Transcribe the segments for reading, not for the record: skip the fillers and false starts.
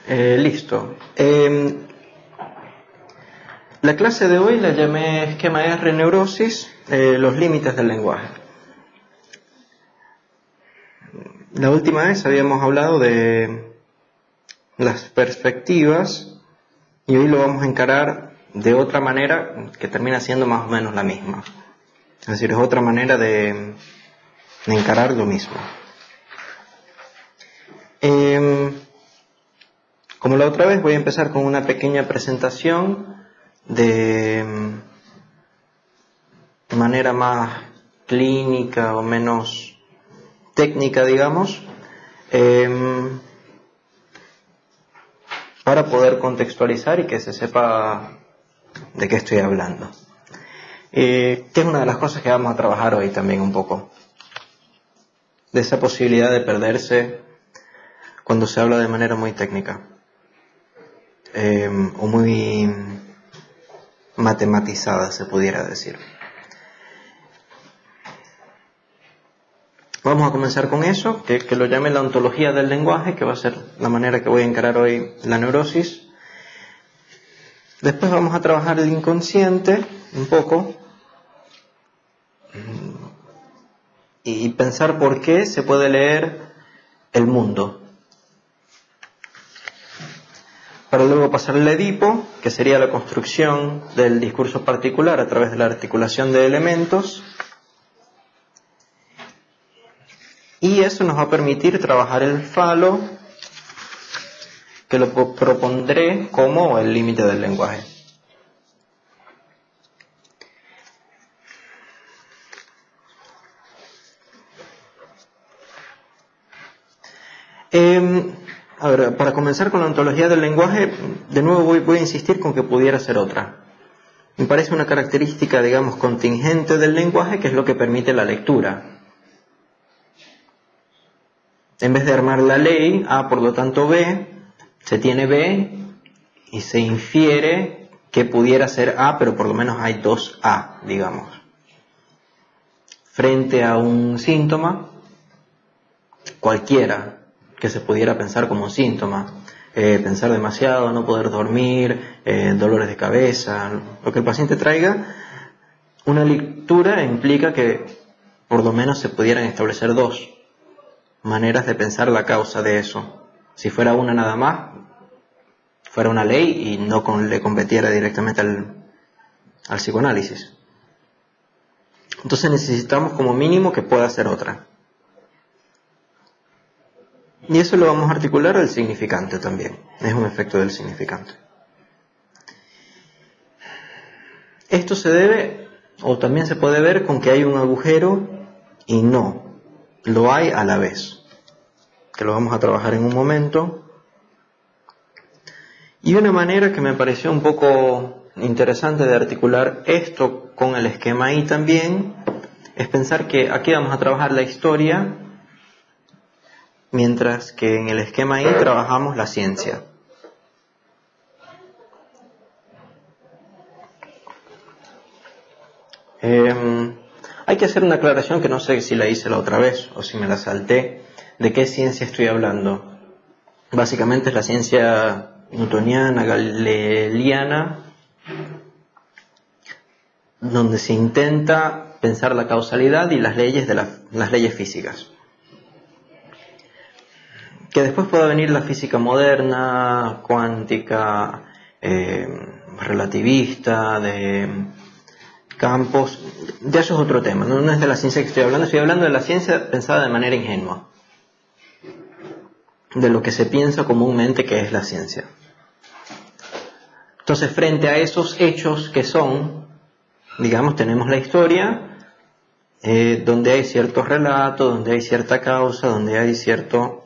Listo. La clase de hoy la llamé esquema R neurosis, los límites del lenguaje. La última vez habíamos hablado de las perspectivas y hoy lo vamos a encarar de otra manera que termina siendo más o menos la misma. Es decir, es otra manera de encarar lo mismo. Como la otra vez, voy a empezar con una pequeña presentación de manera más clínica o menos técnica, digamos, para poder contextualizar y que se sepa de qué estoy hablando. Que es una de las cosas que vamos a trabajar hoy también un poco. De esa posibilidad de perderse cuando se habla de manera muy técnica. O muy matematizada, se pudiera decir. Vamos a comenzar con eso, que lo llame la ontología del lenguaje, que va a ser la manera que voy a encarar hoy la neurosis. Después vamos a trabajar el inconsciente un poco y pensar por qué se puede leer el mundo. Para luego pasar al Edipo, que sería la construcción del discurso particular a través de la articulación de elementos. Y eso nos va a permitir trabajar el falo, que lo propondré como el límite del lenguaje. A ver, para comenzar con la ontología del lenguaje, de nuevo voy a insistir con que pudiera ser otra. Me parece una característica, digamos, contingente del lenguaje, que es lo que permite la lectura. En vez de armar la ley, A por lo tanto B, se tiene B y se infiere que pudiera ser A, pero por lo menos hay dos A, digamos. Frente a un síntoma, cualquiera que se pudiera pensar como un síntoma, pensar demasiado, no poder dormir, dolores de cabeza, lo que el paciente traiga, una lectura implica que por lo menos se pudieran establecer dos maneras de pensar la causa de eso. Si fuera una nada más, fuera una ley y no le competiera directamente al psicoanálisis. Entonces necesitamos como mínimo que pueda ser otra. Y eso lo vamos a articular al significante también. Es un efecto del significante. Esto se debe, o también se puede ver con que hay un agujero y no. Lo hay a la vez. Que lo vamos a trabajar en un momento. Y una manera que me pareció un poco interesante de articular esto con el esquema I también, es pensar que aquí vamos a trabajar la historia, mientras que en el esquema I trabajamos la ciencia. Hay que hacer una aclaración que no sé si la hice la otra vez o si me la salté. ¿De qué ciencia estoy hablando? Básicamente es la ciencia newtoniana, galileana, donde se intenta pensar la causalidad y las leyes de las leyes físicas. Que después pueda venir la física moderna, cuántica, relativista, de campos, ya eso es otro tema, no es de la ciencia que estoy hablando de la ciencia pensada de manera ingenua, de lo que se piensa comúnmente que es la ciencia. Entonces, frente a esos hechos que son, digamos, tenemos la historia, donde hay ciertos relatos, donde hay cierta causa, donde hay cierta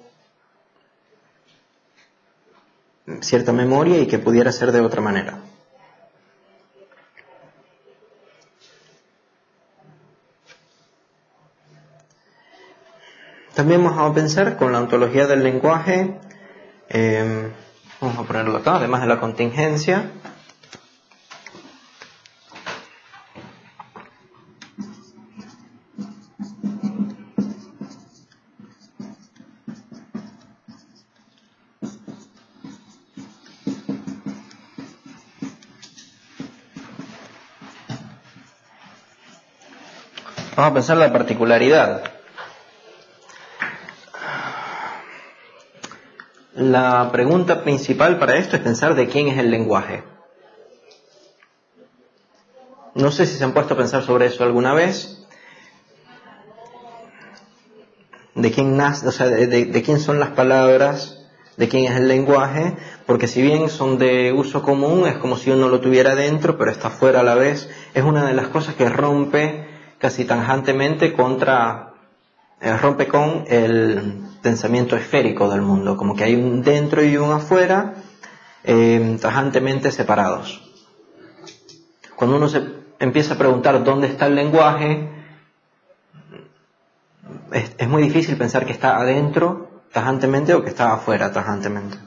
memoria y que pudiera ser de otra manera. También vamos a pensar con la ontología del lenguaje, vamos a ponerlo acá, además de la contingencia. Vamos a pensar la particularidad. La pregunta principal para esto es pensar de quién es el lenguaje. No sé si se han puesto a pensar sobre eso alguna vez. De quién nace, o sea, de quién son las palabras, de quién es el lenguaje, porque si bien son de uso común, es como si uno lo tuviera dentro, pero está fuera a la vez. Es una de las cosas que rompe casi tajantemente rompe con el pensamiento esférico del mundo, como que hay un dentro y un afuera, tajantemente separados. Cuando uno se empieza a preguntar dónde está el lenguaje, es muy difícil pensar que está adentro tajantemente o que está afuera tajantemente.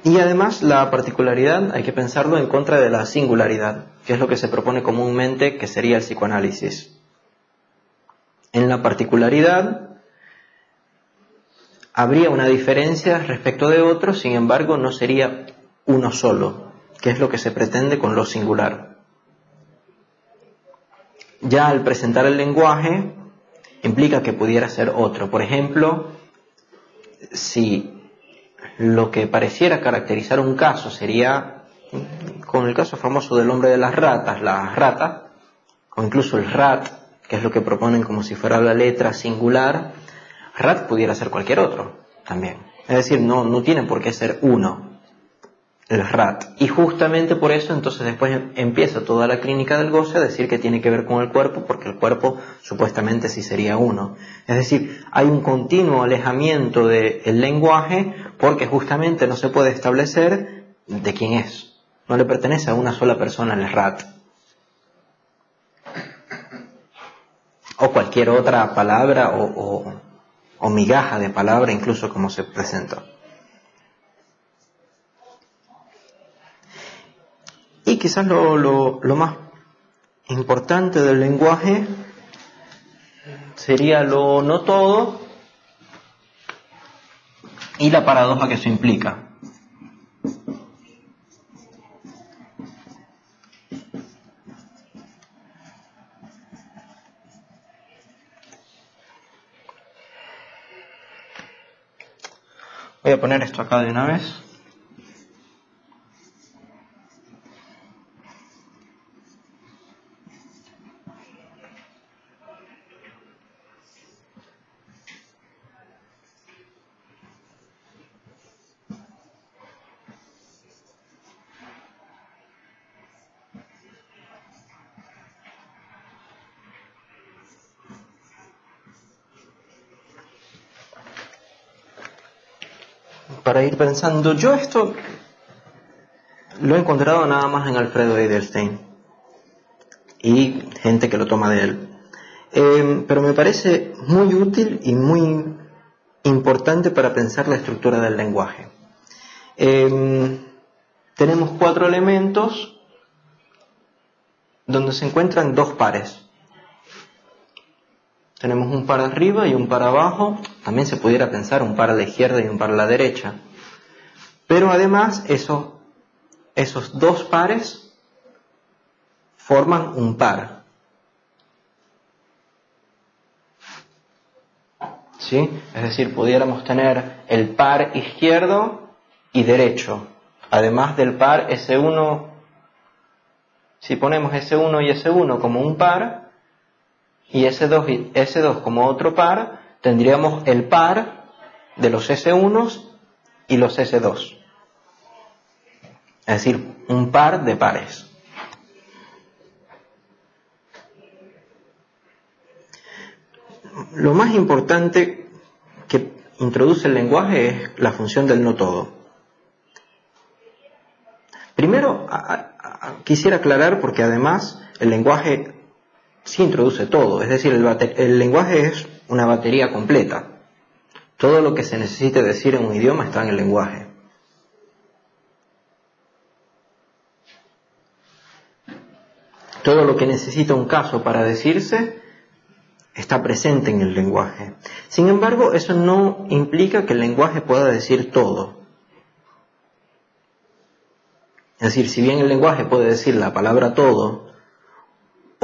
Y además la particularidad hay que pensarlo en contra de la singularidad, que es lo que se propone comúnmente que sería el psicoanálisis. En la particularidad habría una diferencia respecto de otro, sin embargo no sería uno solo, que es lo que se pretende con lo singular. Ya al presentar el lenguaje implica que pudiera ser otro. Por ejemplo, si lo que pareciera caracterizar un caso sería, con el caso famoso del hombre de las ratas, o incluso el rat, que es lo que proponen como si fuera la letra singular, rat pudiera ser cualquier otro también. Es decir, no tiene por qué ser uno, el rat. Y justamente por eso entonces después empieza toda la clínica del goce a decir que tiene que ver con el cuerpo, porque el cuerpo supuestamente sí sería uno. Es decir, hay un continuo alejamiento del lenguaje porque justamente no se puede establecer de quién es. No le pertenece a una sola persona el rat. O cualquier otra palabra o migaja de palabra, incluso como se presenta. Y quizás lo más importante del lenguaje sería lo no todo y la paradoja que eso implica. Voy a poner esto acá de una vez. Para ir pensando, yo esto lo he encontrado nada más en Alfredo Edelstein y gente que lo toma de él. Pero me parece muy útil y muy importante para pensar la estructura del lenguaje. Tenemos 4 elementos donde se encuentran 2 pares. Tenemos un par arriba y un par abajo. También se pudiera pensar un par a la izquierda y un par a la derecha. Pero además esos 2 pares forman un par. ¿Sí? Es decir, pudiéramos tener el par izquierdo y derecho. Además del par S1, si ponemos S1 y S1 como un par, y S2 como otro par, tendríamos el par de los S1 y los S2. Es decir, un par de pares. Lo más importante que introduce el lenguaje es la función del no todo. Primero, quisiera aclarar, porque además el lenguaje sí introduce todo, es decir, el lenguaje es una batería completa. Todo lo que se necesite decir en un idioma está en el lenguaje. Todo lo que necesita un caso para decirse está presente en el lenguaje. Sin embargo, eso no implica que el lenguaje pueda decir todo. Es decir, si bien el lenguaje puede decir la palabra todo,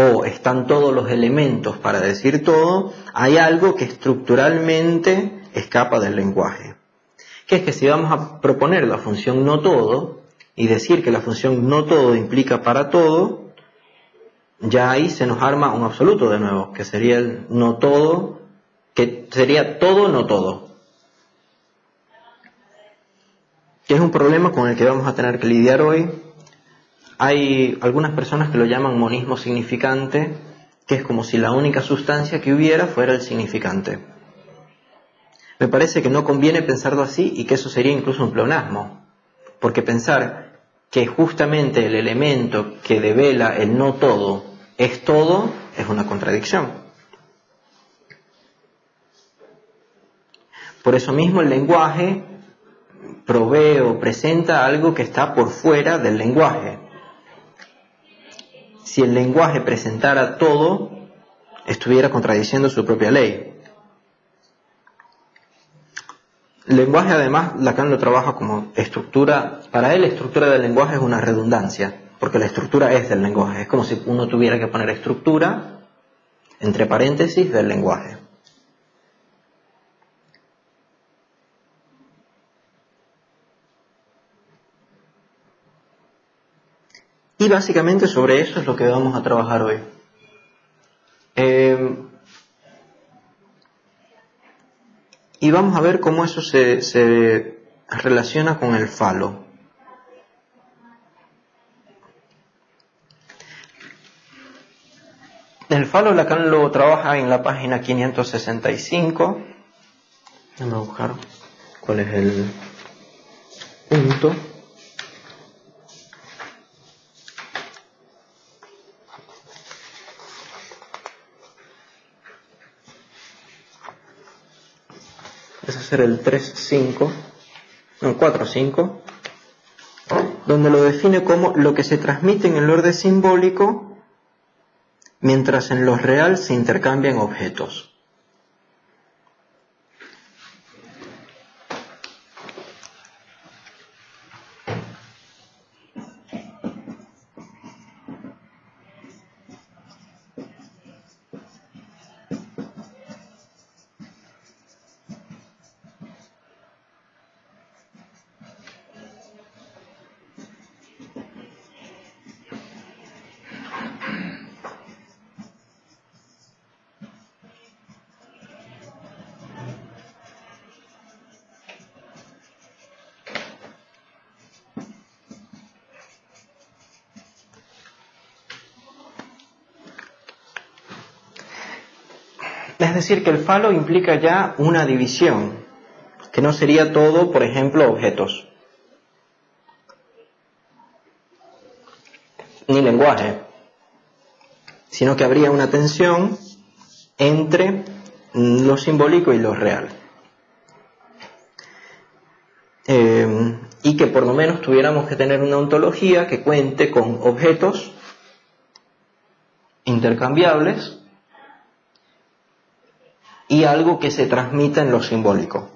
o están todos los elementos para decir todo, hay algo que estructuralmente escapa del lenguaje. Que es que si vamos a proponer la función no todo y decir que la función no todo implica para todo, ya ahí se nos arma un absoluto de nuevo, que sería el no todo, que sería todo no todo. Que es un problema con el que vamos a tener que lidiar hoy. Hay algunas personas que lo llaman monismo significante, que es como si la única sustancia que hubiera fuera el significante. Me parece que no conviene pensarlo así y que eso sería incluso un pleonasmo, porque pensar que justamente el elemento que devela el no todo es todo es una contradicción. Por eso mismo el lenguaje provee o presenta algo que está por fuera del lenguaje. Si el lenguaje presentara todo, estuviera contradiciendo su propia ley. El lenguaje, además, Lacan lo trabaja como estructura. Para él, la estructura del lenguaje es una redundancia, porque la estructura es del lenguaje. Es como si uno tuviera que poner estructura entre paréntesis del lenguaje. Y básicamente sobre eso es lo que vamos a trabajar hoy. Y vamos a ver cómo eso se relaciona con el falo. El falo Lacan lo trabaja en la página 565. Vamos a buscar cuál es el punto. Es hacer el 4-5, donde lo define como lo que se transmite en el orden simbólico, mientras en lo real se intercambian objetos. Es decir, que el falo implica ya una división, que no sería todo, por ejemplo, objetos, ni lenguaje, sino que habría una tensión entre lo simbólico y lo real. Y que por lo menos tuviéramos que tener una ontología que cuente con objetos intercambiables y algo que se transmita en lo simbólico,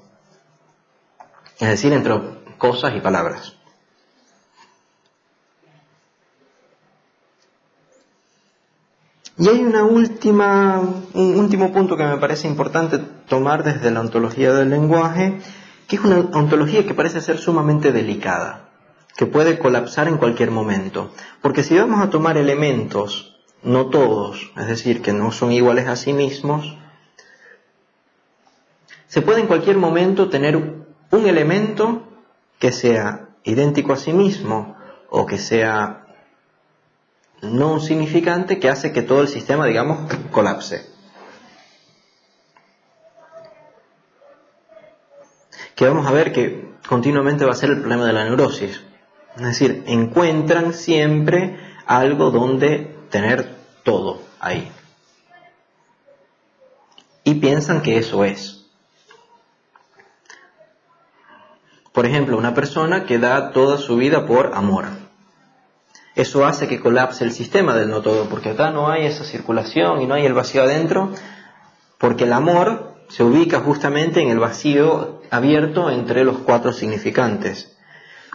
es decir, entre cosas y palabras. Y hay un último punto que me parece importante tomar desde la ontología del lenguaje, que es una ontología que parece ser sumamente delicada, que puede colapsar en cualquier momento. Porque si vamos a tomar elementos, no todos, es decir, que no son iguales a sí mismos, se puede en cualquier momento tener un elemento que sea idéntico a sí mismo o que sea no significante, que hace que todo el sistema, digamos, colapse. Que vamos a ver que continuamente va a ser el problema de la neurosis. Es decir, encuentran siempre algo donde tener todo ahí. Y piensan que eso es. Por ejemplo, una persona que da toda su vida por amor. Eso hace que colapse el sistema del no todo, porque acá no hay esa circulación y no hay el vacío adentro, porque el amor se ubica justamente en el vacío abierto entre los cuatro significantes.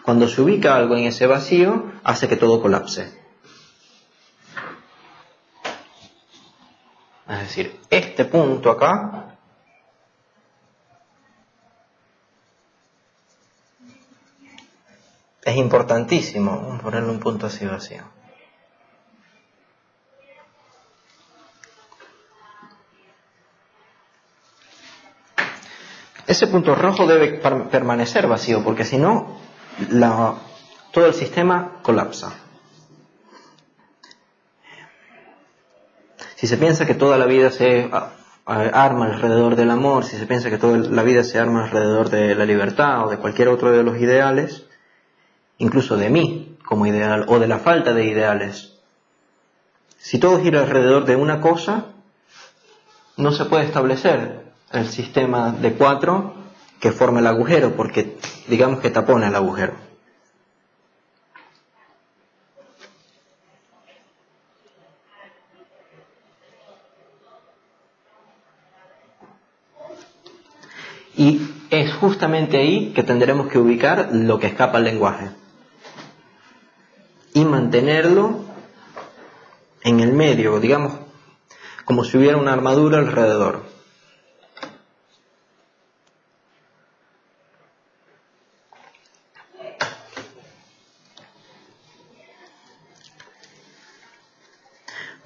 Cuando se ubica algo en ese vacío, hace que todo colapse. Es decir, este punto acá es importantísimo. Vamos a ponerle un punto así vacío. Ese punto rojo debe permanecer vacío, porque si no, todo el sistema colapsa. Si se piensa que toda la vida se arma alrededor del amor, si se piensa que toda la vida se arma alrededor de la libertad o de cualquier otro de los ideales, incluso de mí como ideal o de la falta de ideales, si todo gira alrededor de una cosa, no se puede establecer el sistema de 4 que forma el agujero, porque digamos que tapona el agujero. Y es justamente ahí que tendremos que ubicar lo que escapa al lenguaje y mantenerlo en el medio, digamos, como si hubiera una armadura alrededor.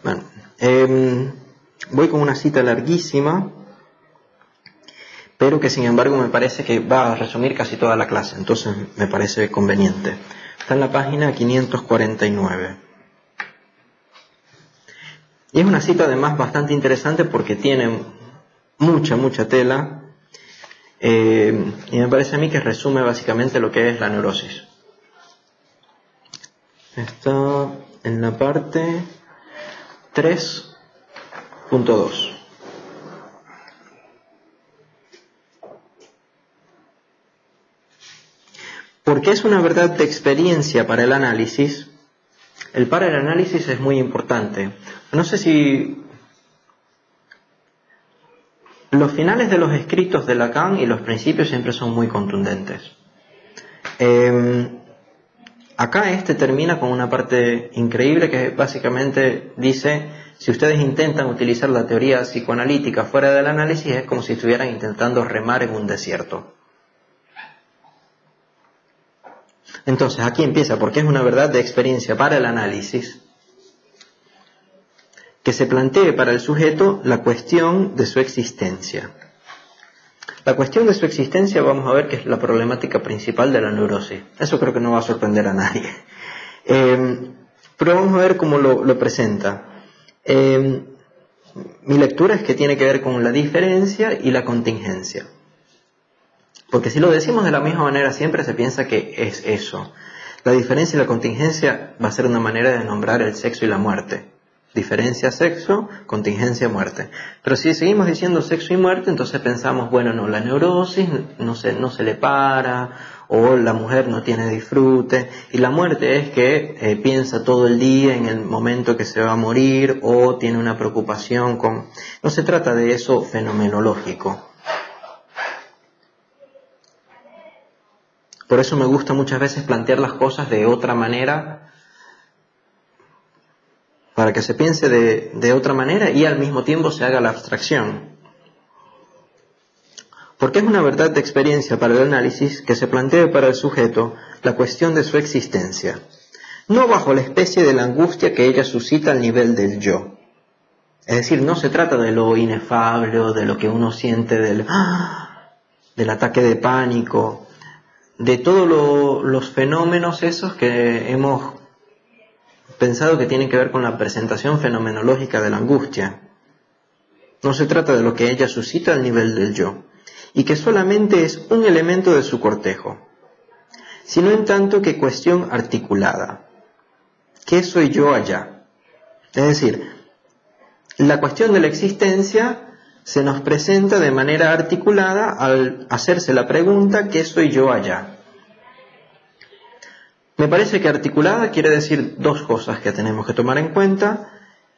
Bueno, voy con una cita larguísima, pero que sin embargo me parece que va a resumir casi toda la clase, entonces me parece conveniente. Está en la página 549. Y es una cita además bastante interesante porque tiene mucha tela, y me parece a mí que resume básicamente lo que es la neurosis. Está en la parte 3.2. Porque es una verdad de experiencia para el análisis. El para el análisis es muy importante. No sé si los finales de los escritos de Lacan y los principios siempre son muy contundentes. Acá termina con una parte increíble que básicamente dice: si ustedes intentan utilizar la teoría psicoanalítica fuera del análisis, es como si estuvieran intentando remar en un desierto. Entonces aquí empieza, porque es una verdad de experiencia para el análisis, que se plantee para el sujeto la cuestión de su existencia. La cuestión de su existencia vamos a ver que es la problemática principal de la neurosis. Eso creo que no va a sorprender a nadie. Pero vamos a ver cómo lo presenta. Mi lectura es que tiene que ver con la diferencia y la contingencia. Porque si lo decimos de la misma manera siempre se piensa que es eso. La diferencia y la contingencia va a ser una manera de nombrar el sexo y la muerte. Diferencia, sexo, contingencia, muerte. Pero si seguimos diciendo sexo y muerte, entonces pensamos, bueno, no, la neurosis no se le para, o la mujer no tiene disfrute, y la muerte es que piensa todo el día en el momento que se va a morir, o tiene una preocupación con... No se trata de eso fenomenológico. Por eso me gusta muchas veces plantear las cosas de otra manera, para que se piense de otra manera y al mismo tiempo se haga la abstracción. Porque es una verdad de experiencia para el análisis que se plantee para el sujeto la cuestión de su existencia, no bajo la especie de la angustia que ella suscita al nivel del yo. Es decir, no se trata de lo inefable o de lo que uno siente del ataque de pánico, de todos los fenómenos esos que hemos pensado que tienen que ver con la presentación fenomenológica de la angustia. No se trata de lo que ella suscita al nivel del yo, y que solamente es un elemento de su cortejo, sino en tanto que cuestión articulada. ¿Qué soy yo allá? Es decir, la cuestión de la existencia se nos presenta de manera articulada al hacerse la pregunta ¿qué soy yo allá? Me parece que articulada quiere decir dos cosas que tenemos que tomar en cuenta,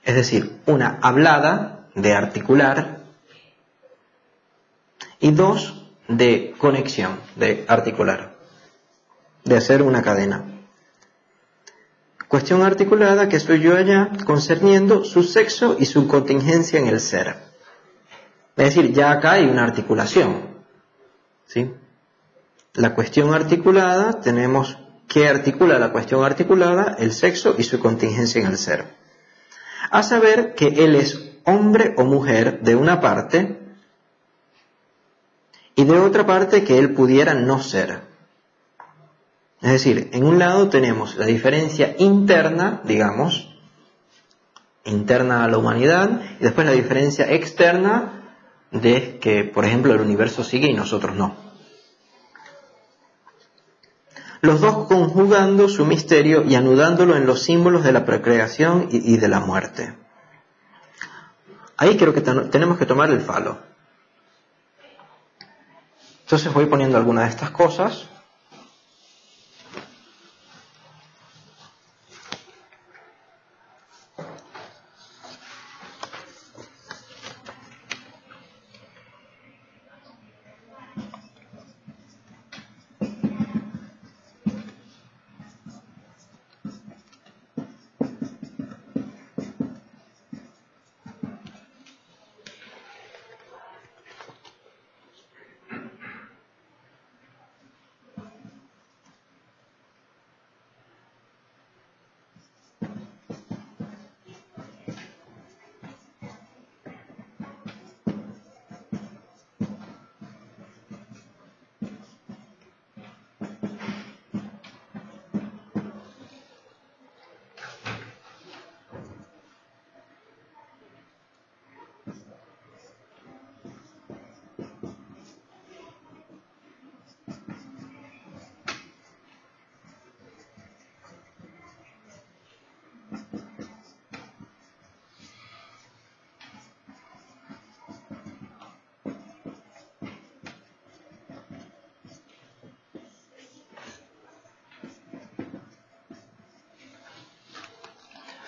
es decir, una hablada, de articular, y dos, de conexión, de articular, de hacer una cadena. cuestión articulada que soy yo allá, concerniendo su sexo y su contingencia en el ser. Es decir, ya acá hay una articulación, ¿sí? La cuestión articulada, tenemos que articula la cuestión articulada, el sexo y su contingencia en el ser. A saber que él es hombre o mujer de una parte y de otra parte que él pudiera no ser. Es decir, en un lado tenemos la diferencia interna, digamos, interna a la humanidad, y después la diferencia externa de que, por ejemplo, el universo sigue y nosotros no. Los dos conjugando su misterio y anudándolo en los símbolos de la procreación y de la muerte. Ahí creo que tenemos que tomar el falo. Entonces voy poniendo algunas de estas cosas.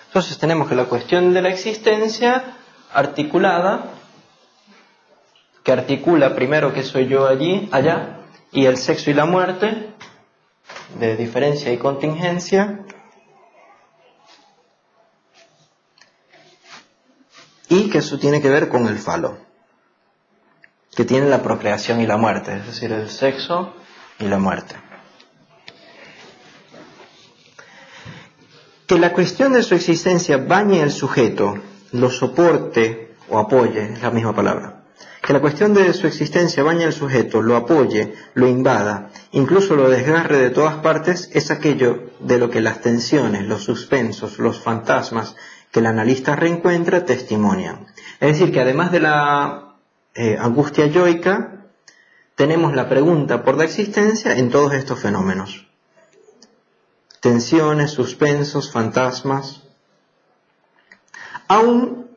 Entonces tenemos que la cuestión de la existencia articulada, que articula primero que soy yo allá, y el sexo y la muerte, de diferencia y contingencia, y que eso tiene que ver con el falo, que tiene la procreación y la muerte, es decir, el sexo y la muerte. Que la cuestión de su existencia bañe el sujeto, lo soporte o apoye, es la misma palabra. Que la cuestión de su existencia bañe el sujeto, lo apoye, lo invada, incluso lo desgarre de todas partes, es aquello de lo que las tensiones, los suspensos, los fantasmas que el analista reencuentra testimonian. Es decir, que además de la angustia yoica, tenemos la pregunta por la existencia en todos estos fenómenos. Tensiones, suspensos, fantasmas. Aún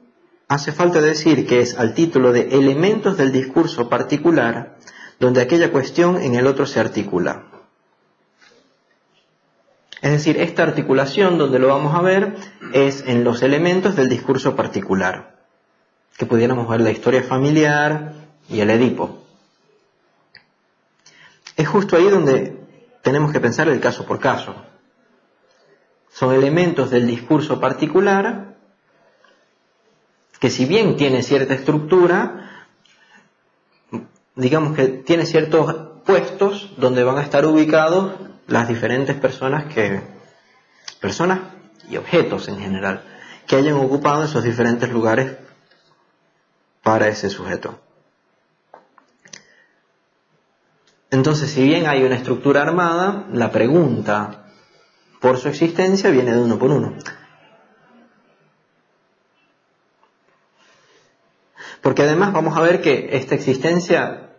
hace falta decir que es al título de elementos del discurso particular donde aquella cuestión en el otro se articula. Es decir, esta articulación donde lo vamos a ver es en los elementos del discurso particular, que pudiéramos ver la historia familiar y el Edipo. Es justo ahí donde tenemos que pensar el caso por caso. Son elementos del discurso particular que, si bien tiene cierta estructura, digamos que tiene ciertos puestos donde van a estar ubicados las diferentes personas y objetos en general, que hayan ocupado esos diferentes lugares para ese sujeto. Entonces, si bien hay una estructura armada, la pregunta por su existencia viene de uno por uno. Porque además vamos a ver que esta existencia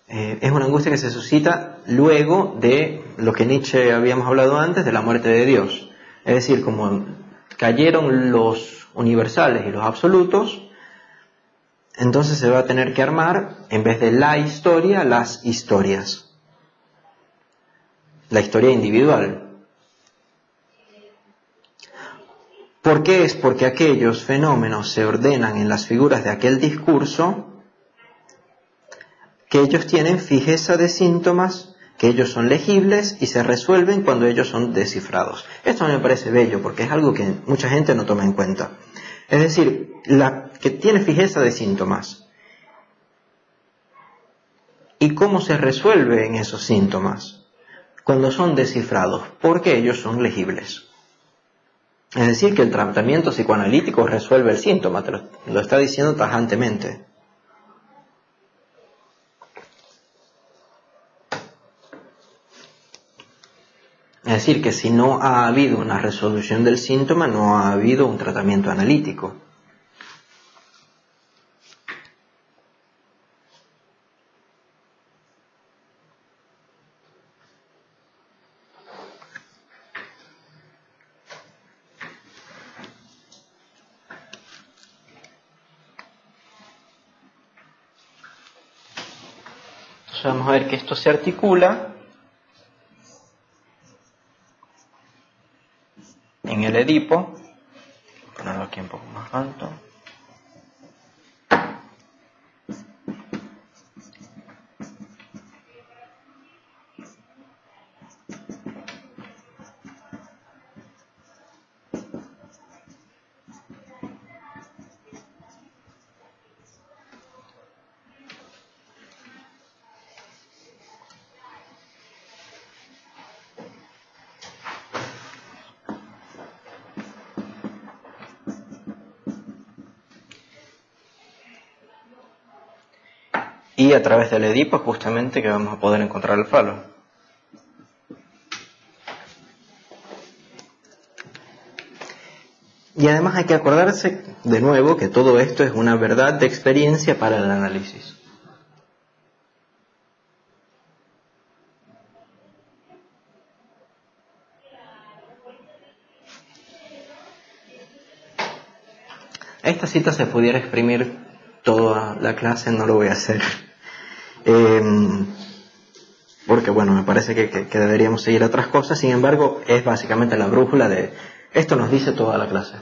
es una angustia que se suscita luego de lo que Nietzsche habíamos hablado antes, de la muerte de Dios. Es decir, como cayeron los universales y los absolutos, entonces se va a tener que armar, en vez de la historia, las historias. La historia individual. ¿Por qué? Es porque aquellos fenómenos se ordenan en las figuras de aquel discurso, que ellos tienen fijeza de síntomas que ellos son legibles y se resuelven cuando ellos son descifrados. Esto me parece bello porque es algo que mucha gente no toma en cuenta. Es decir, la que tiene fijeza de síntomas. ¿Y cómo se resuelven esos síntomas? Cuando son descifrados, porque ellos son legibles. Es decir, que el tratamiento psicoanalítico resuelve el síntoma, te lo está diciendo tajantemente. Es decir, que si no ha habido una resolución del síntoma, no ha habido un tratamiento analítico. Entonces vamos a ver que esto se articula en el Edipo. Voy a ponerlo aquí un poco más alto. Y a través del Edipo justamente que vamos a poder encontrar el falo. Y además hay que acordarse de nuevo que todo esto es una verdad de experiencia para el análisis. Esta cita se pudiera exprimir toda la clase, no lo voy a hacer. Porque bueno, me parece que deberíamos seguir otras cosas. Sin embargo, es básicamente la brújula de... Esto nos dice toda la clase.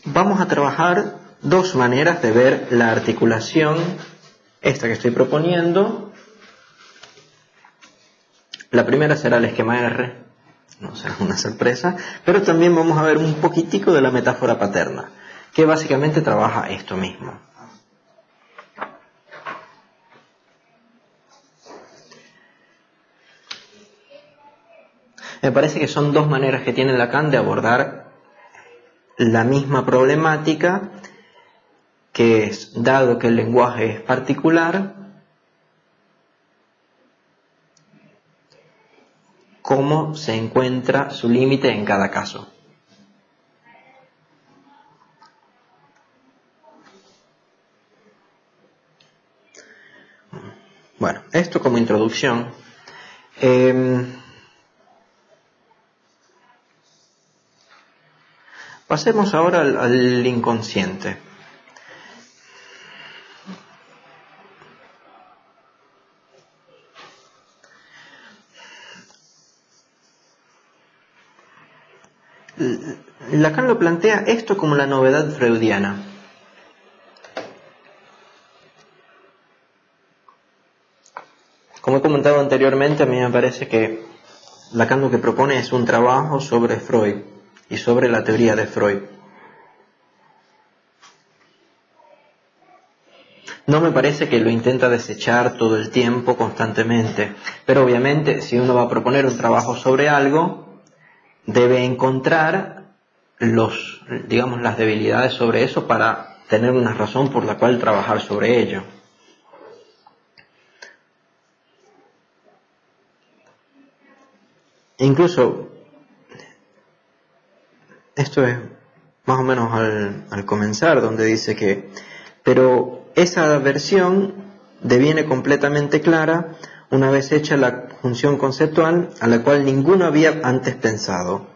Vamos a trabajar dos maneras de ver la articulación, esta que estoy proponiendo. La primera será el esquema R, no será una sorpresa, pero también vamos a ver un poquitico de la metáfora paterna, que básicamente trabaja esto mismo. Me parece que son dos maneras que tiene Lacan de abordar la misma problemática, que es, dado que el lenguaje es particular, cómo se encuentra su límite en cada caso. Bueno, esto como introducción. Pasemos ahora al inconsciente. Lacan lo plantea esto como la novedad freudiana. Como he comentado anteriormente, a mí me parece que Lacan lo que propone es un trabajo sobre Freud y sobre la teoría de Freud. No me parece que lo intenta desechar todo el tiempo, constantemente, pero obviamente si uno va a proponer un trabajo sobre algo, debe encontrar las debilidades sobre eso para tener una razón por la cual trabajar sobre ello. Incluso, esto es más o menos al comenzar, donde dice que, pero esa versión deviene completamente clara una vez hecha la función conceptual a la cual ninguno había antes pensado.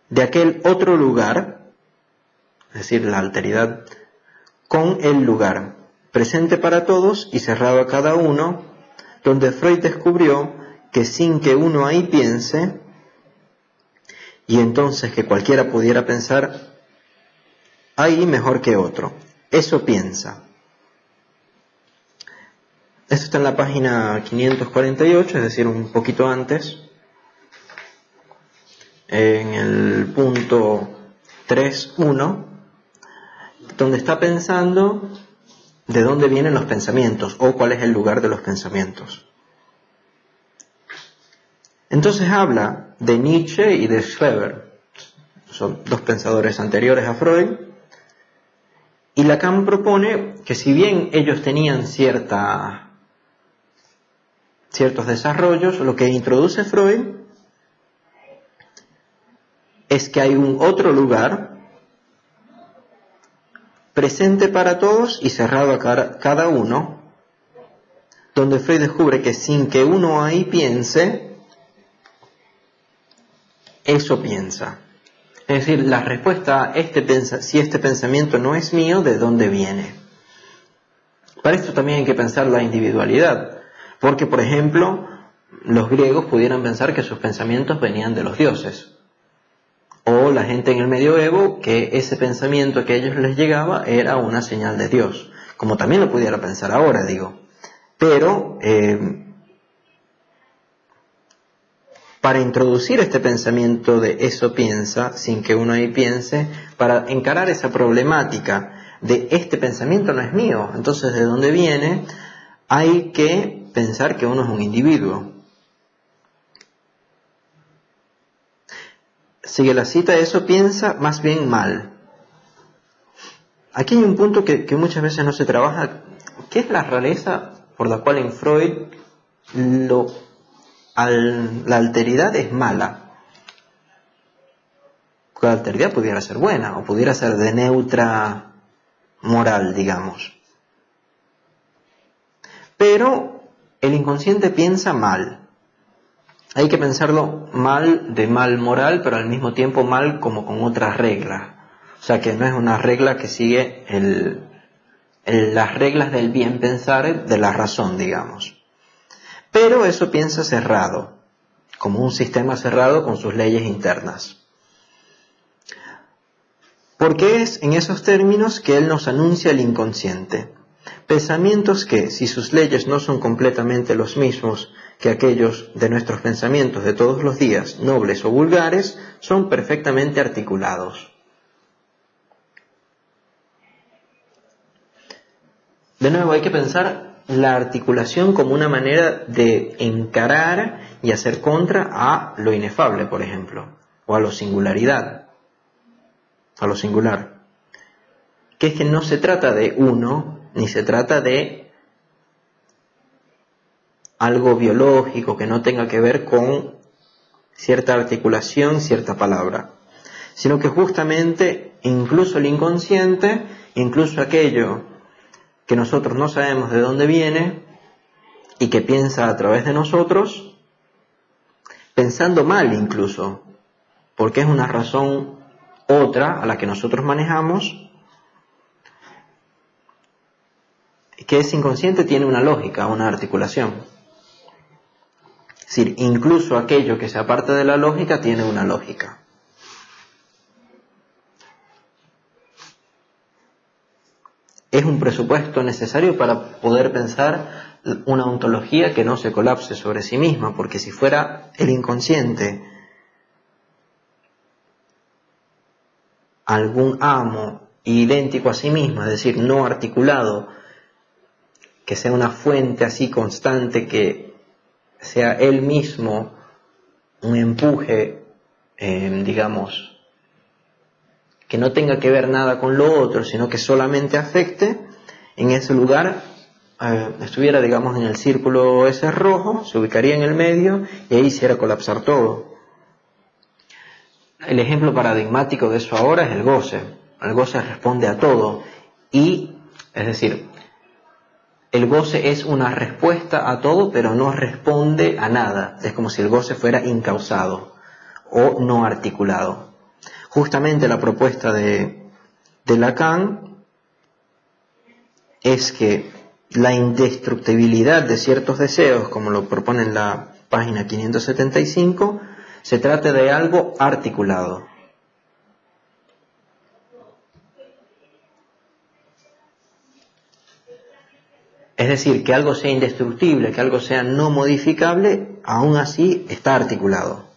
De aquel otro lugar, es decir, la alteridad, con el lugar, presente para todos y cerrado a cada uno, donde Freud descubrió que sin que uno ahí piense, y entonces que cualquiera pudiera pensar ahí mejor que otro, eso piensa. Esto está en la página 548, es decir, un poquito antes, en el punto 3.1, donde está pensando de dónde vienen los pensamientos o cuál es el lugar de los pensamientos. Entonces habla de Nietzsche y de Schreber, son dos pensadores anteriores a Freud, y Lacan propone que si bien ellos tenían ciertos desarrollos, lo que introduce Freud es que hay un otro lugar presente para todos y cerrado a cada uno, donde Freud descubre que sin que uno ahí piense, eso piensa. Es decir, la respuesta a si este pensamiento no es mío, ¿de dónde viene? Para esto también hay que pensar la individualidad, porque, por ejemplo, los griegos pudieran pensar que sus pensamientos venían de los dioses, o la gente en el medioevo que ese pensamiento que a ellos les llegaba era una señal de Dios, como también lo pudiera pensar ahora, digo. Pero para introducir este pensamiento de eso piensa, sin que uno ahí piense, para encarar esa problemática de este pensamiento no es mío, entonces ¿de dónde viene? Hay que pensar que uno es un individuo. Sigue la cita, eso piensa más bien mal. Aquí hay un punto que muchas veces no se trabaja, que es la rareza por la cual en Freud la alteridad es mala. La alteridad pudiera ser buena o pudiera ser de neutra moral, digamos. Pero el inconsciente piensa mal. Hay que pensarlo mal de mal moral, pero al mismo tiempo mal como con otras reglas. O sea que no es una regla que sigue las reglas del bien pensar de la razón, digamos. Pero eso piensa cerrado, como un sistema cerrado con sus leyes internas. Porque es en esos términos que él nos anuncia el inconsciente. Pensamientos que, si sus leyes no son completamente los mismos que aquellos de nuestros pensamientos de todos los días, nobles o vulgares, son perfectamente articulados. De nuevo, hay que pensar la articulación como una manera de encarar y hacer contra a lo inefable, por ejemplo, o a lo singular. Que es que no se trata de uno, ni se trata de algo biológico que no tenga que ver con cierta articulación, cierta palabra, sino que justamente incluso el inconsciente, incluso aquello que nosotros no sabemos de dónde viene y que piensa a través de nosotros, pensando mal incluso, porque es una razón otra a la que nosotros manejamos, que ese inconsciente tiene una lógica, una articulación. Es decir, incluso aquello que se aparte de la lógica tiene una lógica. Es un presupuesto necesario para poder pensar una ontología que no se colapse sobre sí misma, porque si fuera el inconsciente algún amo idéntico a sí misma, es decir, no articulado, que sea una fuente así constante, que sea él mismo un empuje, digamos, que no tenga que ver nada con lo otro, sino que solamente afecte, en ese lugar estuviera, digamos, en el círculo ese rojo, se ubicaría en el medio y ahí hiciera colapsar todo. El ejemplo paradigmático de eso ahora es el goce. El goce responde a todo y, es decir, el goce es una respuesta a todo, pero no responde a nada. Es como si el goce fuera incausado o no articulado. Justamente la propuesta de Lacan es que la indestructibilidad de ciertos deseos, como lo propone en la página 575, se trata de algo articulado. Es decir, que algo sea indestructible, que algo sea no modificable, aún así está articulado.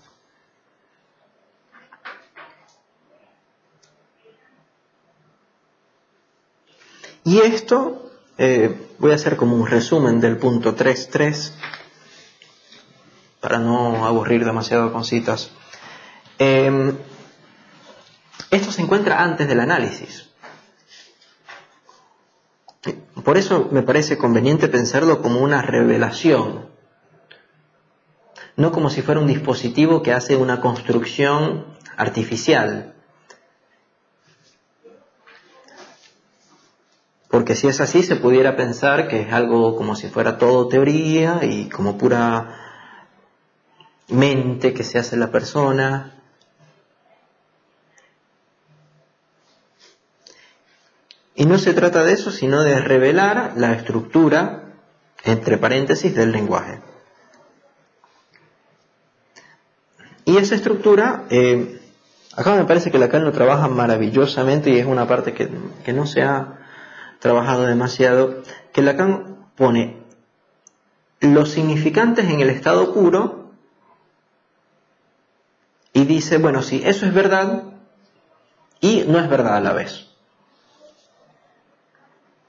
Y esto, voy a hacer como un resumen del punto 3.3, para no aburrir demasiado con citas. Esto se encuentra antes del análisis. Por eso me parece conveniente pensarlo como una revelación, no como si fuera un dispositivo que hace una construcción artificial. Porque si es así, se pudiera pensar que es algo como si fuera todo teoría y como pura mente que se hace la persona. Y no se trata de eso, sino de revelar la estructura, entre paréntesis, del lenguaje. Y esa estructura, acá me parece que Lacan lo trabaja maravillosamente, y es una parte que no se ha trabajado demasiado, que Lacan pone los significantes en el estado puro y dice, bueno, sí, eso es verdad y no es verdad a la vez.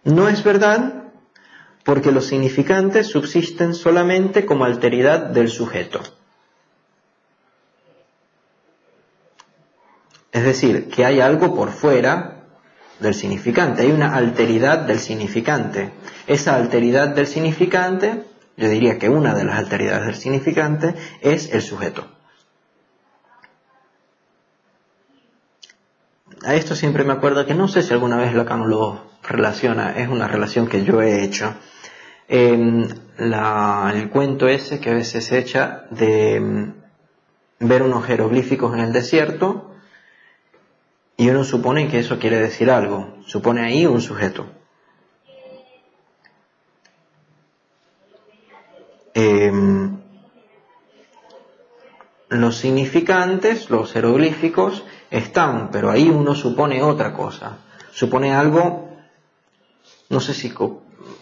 No es verdad porque los significantes subsisten solamente como alteridad del sujeto. Es decir, que hay algo por fuera del significante, hay una alteridad del significante. Esa alteridad del significante, yo diría que una de las alteridades del significante es el sujeto. A esto siempre me acuerdo que no sé si alguna vez Lacan lo relaciona, es una relación que yo he hecho. El cuento ese que a veces se echa de ver unos jeroglíficos en el desierto y uno supone que eso quiere decir algo, supone ahí un sujeto. Los significantes, los jeroglíficos, están, pero ahí uno supone otra cosa, supone algo, no sé si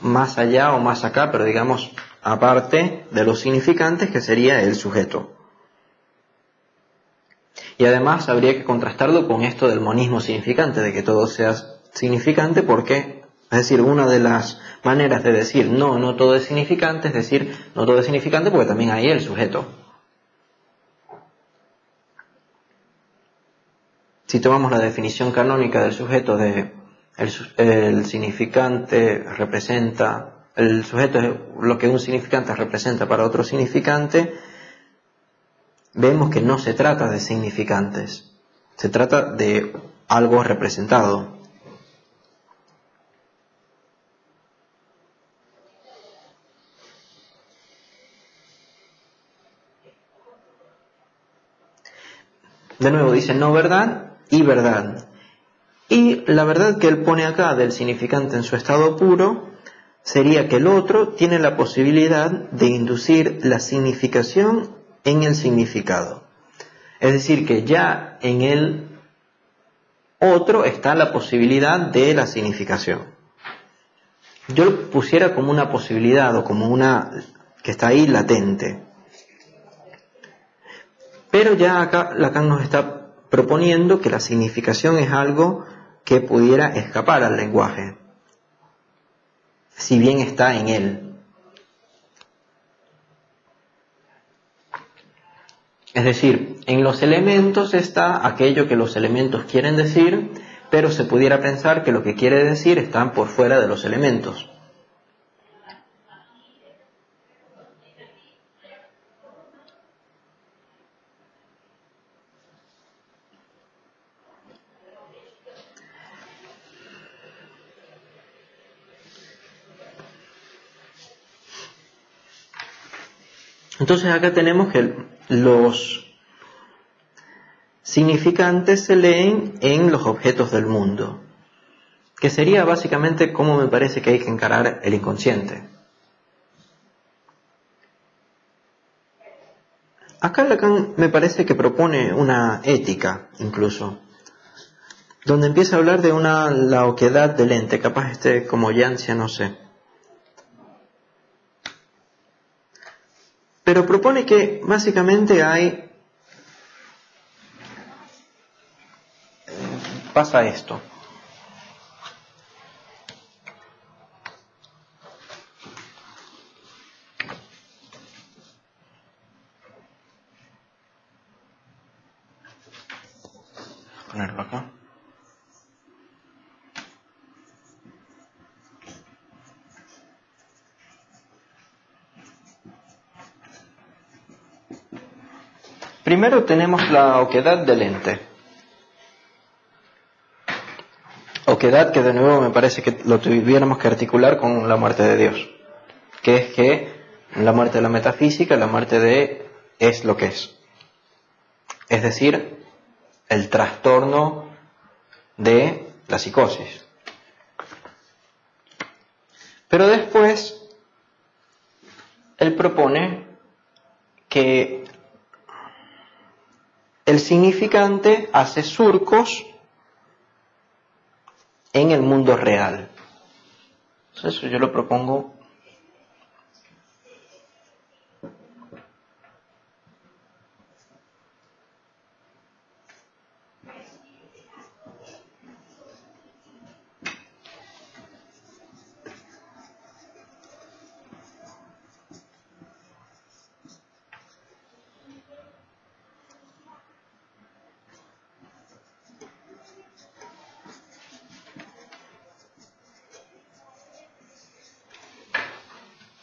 más allá o más acá, pero digamos aparte de los significantes, que sería el sujeto. Y además habría que contrastarlo con esto del monismo significante, de que todo sea significante, porque, es decir, una de las maneras de decir no todo es significante, es decir, no todo es significante porque también hay el sujeto. Si tomamos la definición canónica del sujeto de el significante representa, el sujeto es lo que un significante representa para otro significante, vemos que no se trata de significantes, se trata de algo representado. De nuevo dice no verdad y verdad. Y la verdad que él pone acá del significante en su estado puro sería que el otro tiene la posibilidad de inducir la significación en el significado. Es decir, que ya en el otro está la posibilidad de la significación. Yo lo pusiera como una posibilidad o como una que está ahí latente. Pero ya acá Lacan nos está proponiendo que la significación es algo que pudiera escapar al lenguaje, si bien está en él. Es decir, en los elementos está aquello que los elementos quieren decir, pero se pudiera pensar que lo que quiere decir está por fuera de los elementos. Entonces acá tenemos que los significantes se leen en los objetos del mundo, que sería básicamente cómo me parece que hay que encarar el inconsciente. Acá Lacan me parece que propone una ética, incluso, donde empieza a hablar de la oquedad del ente, capaz como Yancia, no sé. Pero propone que básicamente pasa esto. Ponerlo acá. Primero tenemos la oquedad del ente. Oquedad que de nuevo me parece que lo tuviéramos que articular con la muerte de Dios. Que es que la muerte de la metafísica, la muerte de es lo que es. Es decir, el trastorno de la psicosis. Pero después, él propone que el significante hace surcos en el mundo real. Entonces, eso yo lo propongo.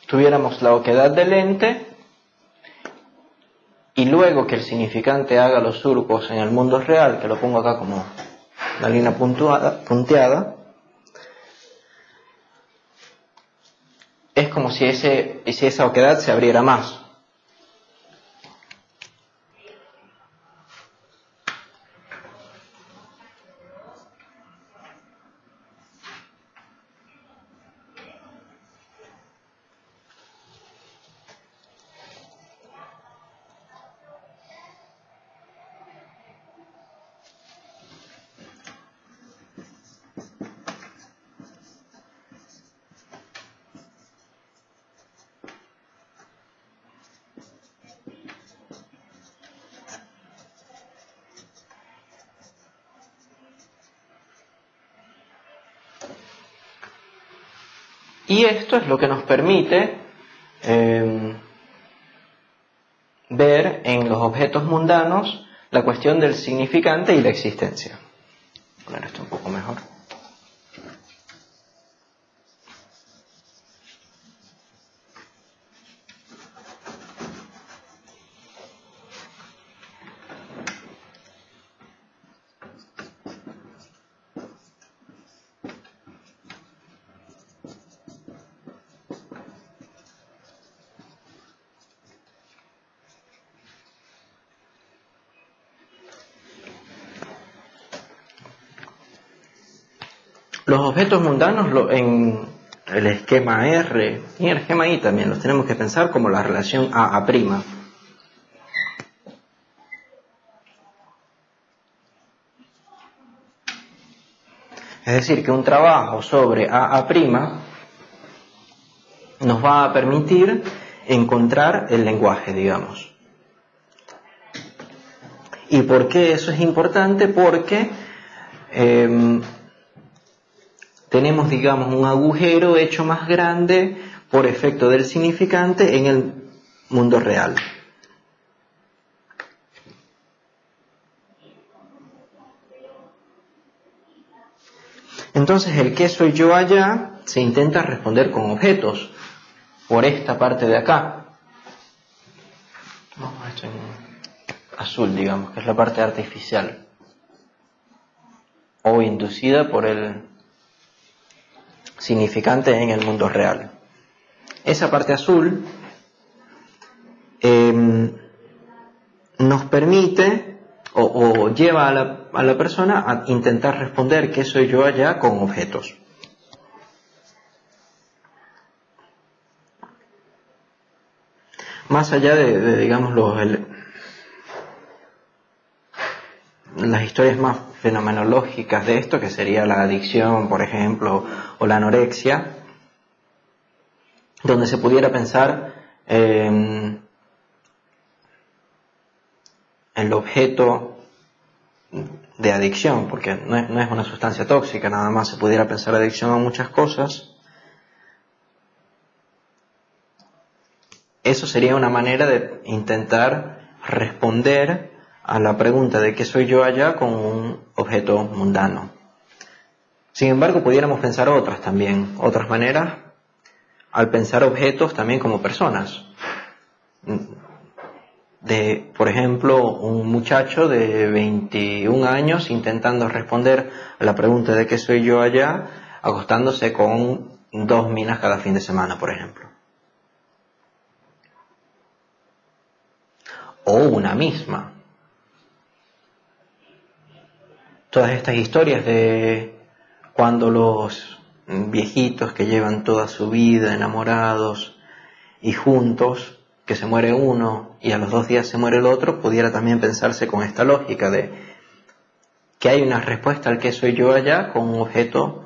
Tuviéramos la oquedad del ente y luego que el significante haga los surcos en el mundo real, que lo pongo acá como una línea punteada, es como si esa oquedad se abriera más. Y esto es lo que nos permite ver en los objetos mundanos la cuestión del significante y la existencia. Voy a poner esto un poco mejor. Los objetos mundanos en el esquema R y en el esquema I también los tenemos que pensar como la relación A'. Es decir, que un trabajo sobre A' nos va a permitir encontrar el lenguaje, digamos. ¿Y por qué eso es importante? Porque tenemos, digamos, un agujero hecho más grande por efecto del significante en el mundo real. Entonces el qué soy yo allá se intenta responder con objetos por esta parte de acá. Vamos a esto en azul, digamos, que es la parte artificial o inducida por el significante en el mundo real. Esa parte azul nos permite o lleva a la persona a intentar responder qué soy yo allá con objetos. Más allá de digamos, las historias más fenomenológicas de esto, que sería la adicción, por ejemplo, o la anorexia, donde se pudiera pensar el objeto de adicción, porque no es una sustancia tóxica, nada más se pudiera pensar adicción a muchas cosas, eso sería una manera de intentar responder a la pregunta de qué soy yo allá con un objeto mundano. Sin embargo, pudiéramos pensar otras también, otras maneras, al pensar objetos también como personas. Por ejemplo, un muchacho de 21 años intentando responder a la pregunta de qué soy yo allá, acostándose con 2 minas cada fin de semana, por ejemplo. O una misma. Todas estas historias de cuando los viejitos que llevan toda su vida enamorados y juntos, que se muere uno y a los 2 días se muere el otro, pudiera también pensarse con esta lógica de que hay una respuesta al que soy yo allá con un objeto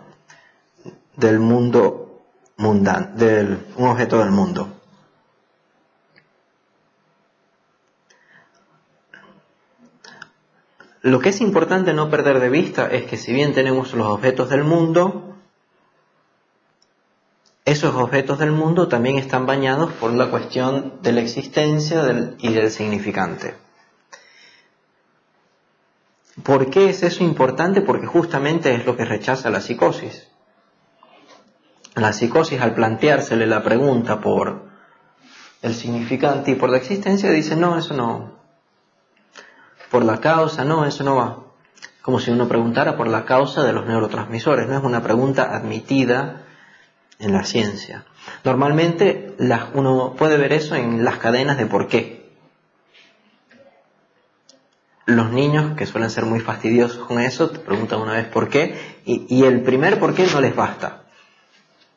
del mundo mundano, un objeto del mundo. Lo que es importante no perder de vista es que si bien tenemos los objetos del mundo, esos objetos del mundo también están bañados por la cuestión de la existencia y del significante. ¿Por qué es eso importante? Porque justamente es lo que rechaza la psicosis. La psicosis, al planteársele la pregunta por el significante y por la existencia, dice, no, eso no. Por la causa, no, eso no va. Como si uno preguntara por la causa de los neurotransmisores. No es una pregunta admitida en la ciencia. Normalmente uno puede ver eso en las cadenas de por qué. Los niños, que suelen ser muy fastidiosos con eso, te preguntan una vez por qué, y el primer por qué no les basta.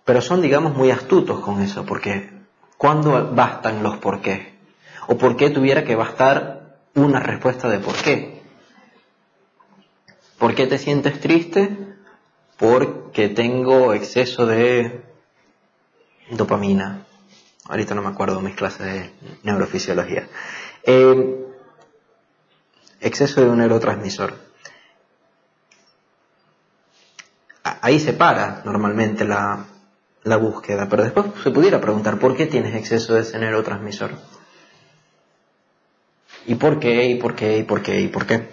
Pero son, digamos, muy astutos con eso, porque ¿cuándo bastan los por qué? ¿O por qué tuviera que bastar una respuesta de por qué? ¿Por qué te sientes triste? Porque tengo exceso de dopamina. Ahorita no me acuerdo mis clases de neurofisiología. Exceso de un neurotransmisor. Ahí se para normalmente la búsqueda, pero después se pudiera preguntar ¿por qué tienes exceso de ese neurotransmisor? ¿Y por qué? ¿Y por qué? ¿Y por qué? ¿Y por qué?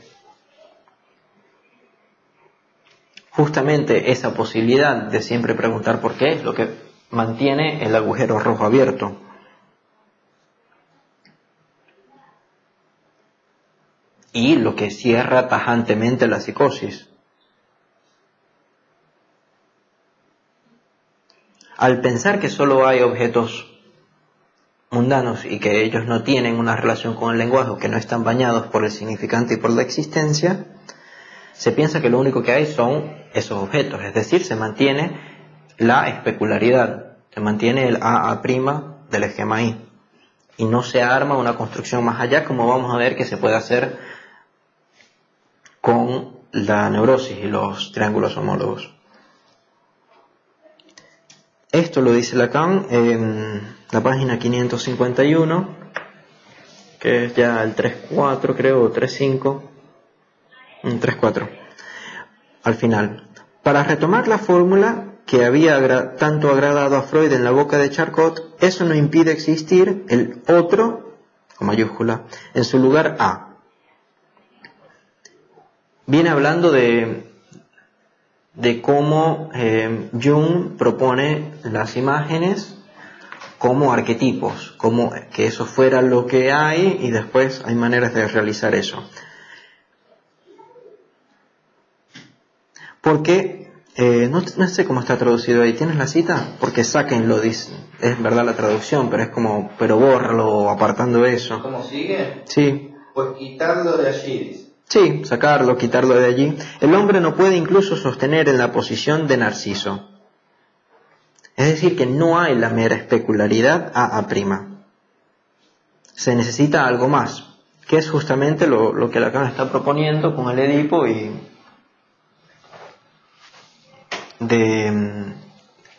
Justamente esa posibilidad de siempre preguntar por qué es lo que mantiene el agujero rojo abierto. Y lo que cierra tajantemente la psicosis. Al pensar que solo hay objetos mundanos y que ellos no tienen una relación con el lenguaje, que no están bañados por el significante y por la existencia, se piensa que lo único que hay son esos objetos, es decir, se mantiene la especularidad, se mantiene el A' del esquema I, y no se arma una construcción más allá, como vamos a ver que se puede hacer con la neurosis y los triángulos homólogos. Esto lo dice Lacan en la página 551, que es ya el 3.4 creo, o 3.5, 3.4, al final. Para retomar la fórmula que había tanto agradado a Freud en la boca de Charcot, eso no impide existir el otro, con mayúscula, en su lugar A. Viene hablando de cómo Jung propone las imágenes como arquetipos, como que eso fuera lo que hay y después hay maneras de realizar eso. Porque, no sé cómo está traducido ahí, ¿tienes la cita? Porque sáquenlo, dice, es verdad la traducción, pero es como, pero bórralo apartando eso. ¿Cómo sigue? Sí. Pues quitarlo de allí, dice. Sí, sacarlo, quitarlo de allí. El hombre no puede incluso sostener en la posición de Narciso. Es decir, que no hay la mera especularidad A'. Se necesita algo más, que es justamente lo que Lacan está proponiendo con el Edipo y de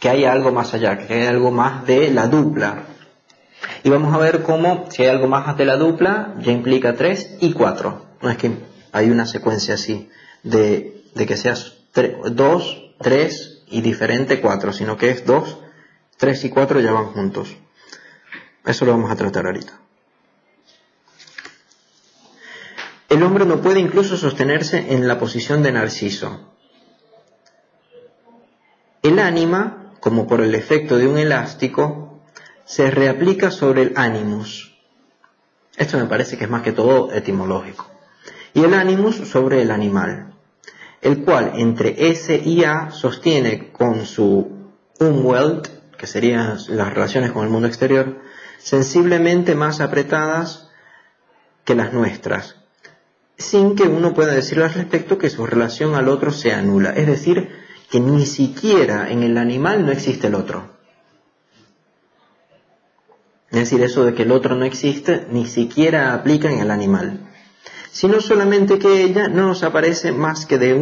que hay algo más allá, que hay algo más de la dupla. Y vamos a ver cómo, si hay algo más de la dupla, ya implica 3 y 4. No es que hay una secuencia así, de que seas 2, 3 y diferente 4, sino que es 2, 3 y 4 ya van juntos. Eso lo vamos a tratar ahorita. El hombre no puede incluso sostenerse en la posición de Narciso. El ánima, como por el efecto de un elástico, se reaplica sobre el animus. Esto me parece que es más que todo etimológico. Y el animus sobre el animal, el cual entre S y A sostiene con su Umwelt, que serían las relaciones con el mundo exterior, sensiblemente más apretadas que las nuestras, sin que uno pueda decir al respecto que su relación al otro sea nula. Es decir, que ni siquiera en el animal no existe el otro. Es decir, eso de que el otro no existe, ni siquiera aplica en el animal. Sino solamente que ella no nos aparece más que de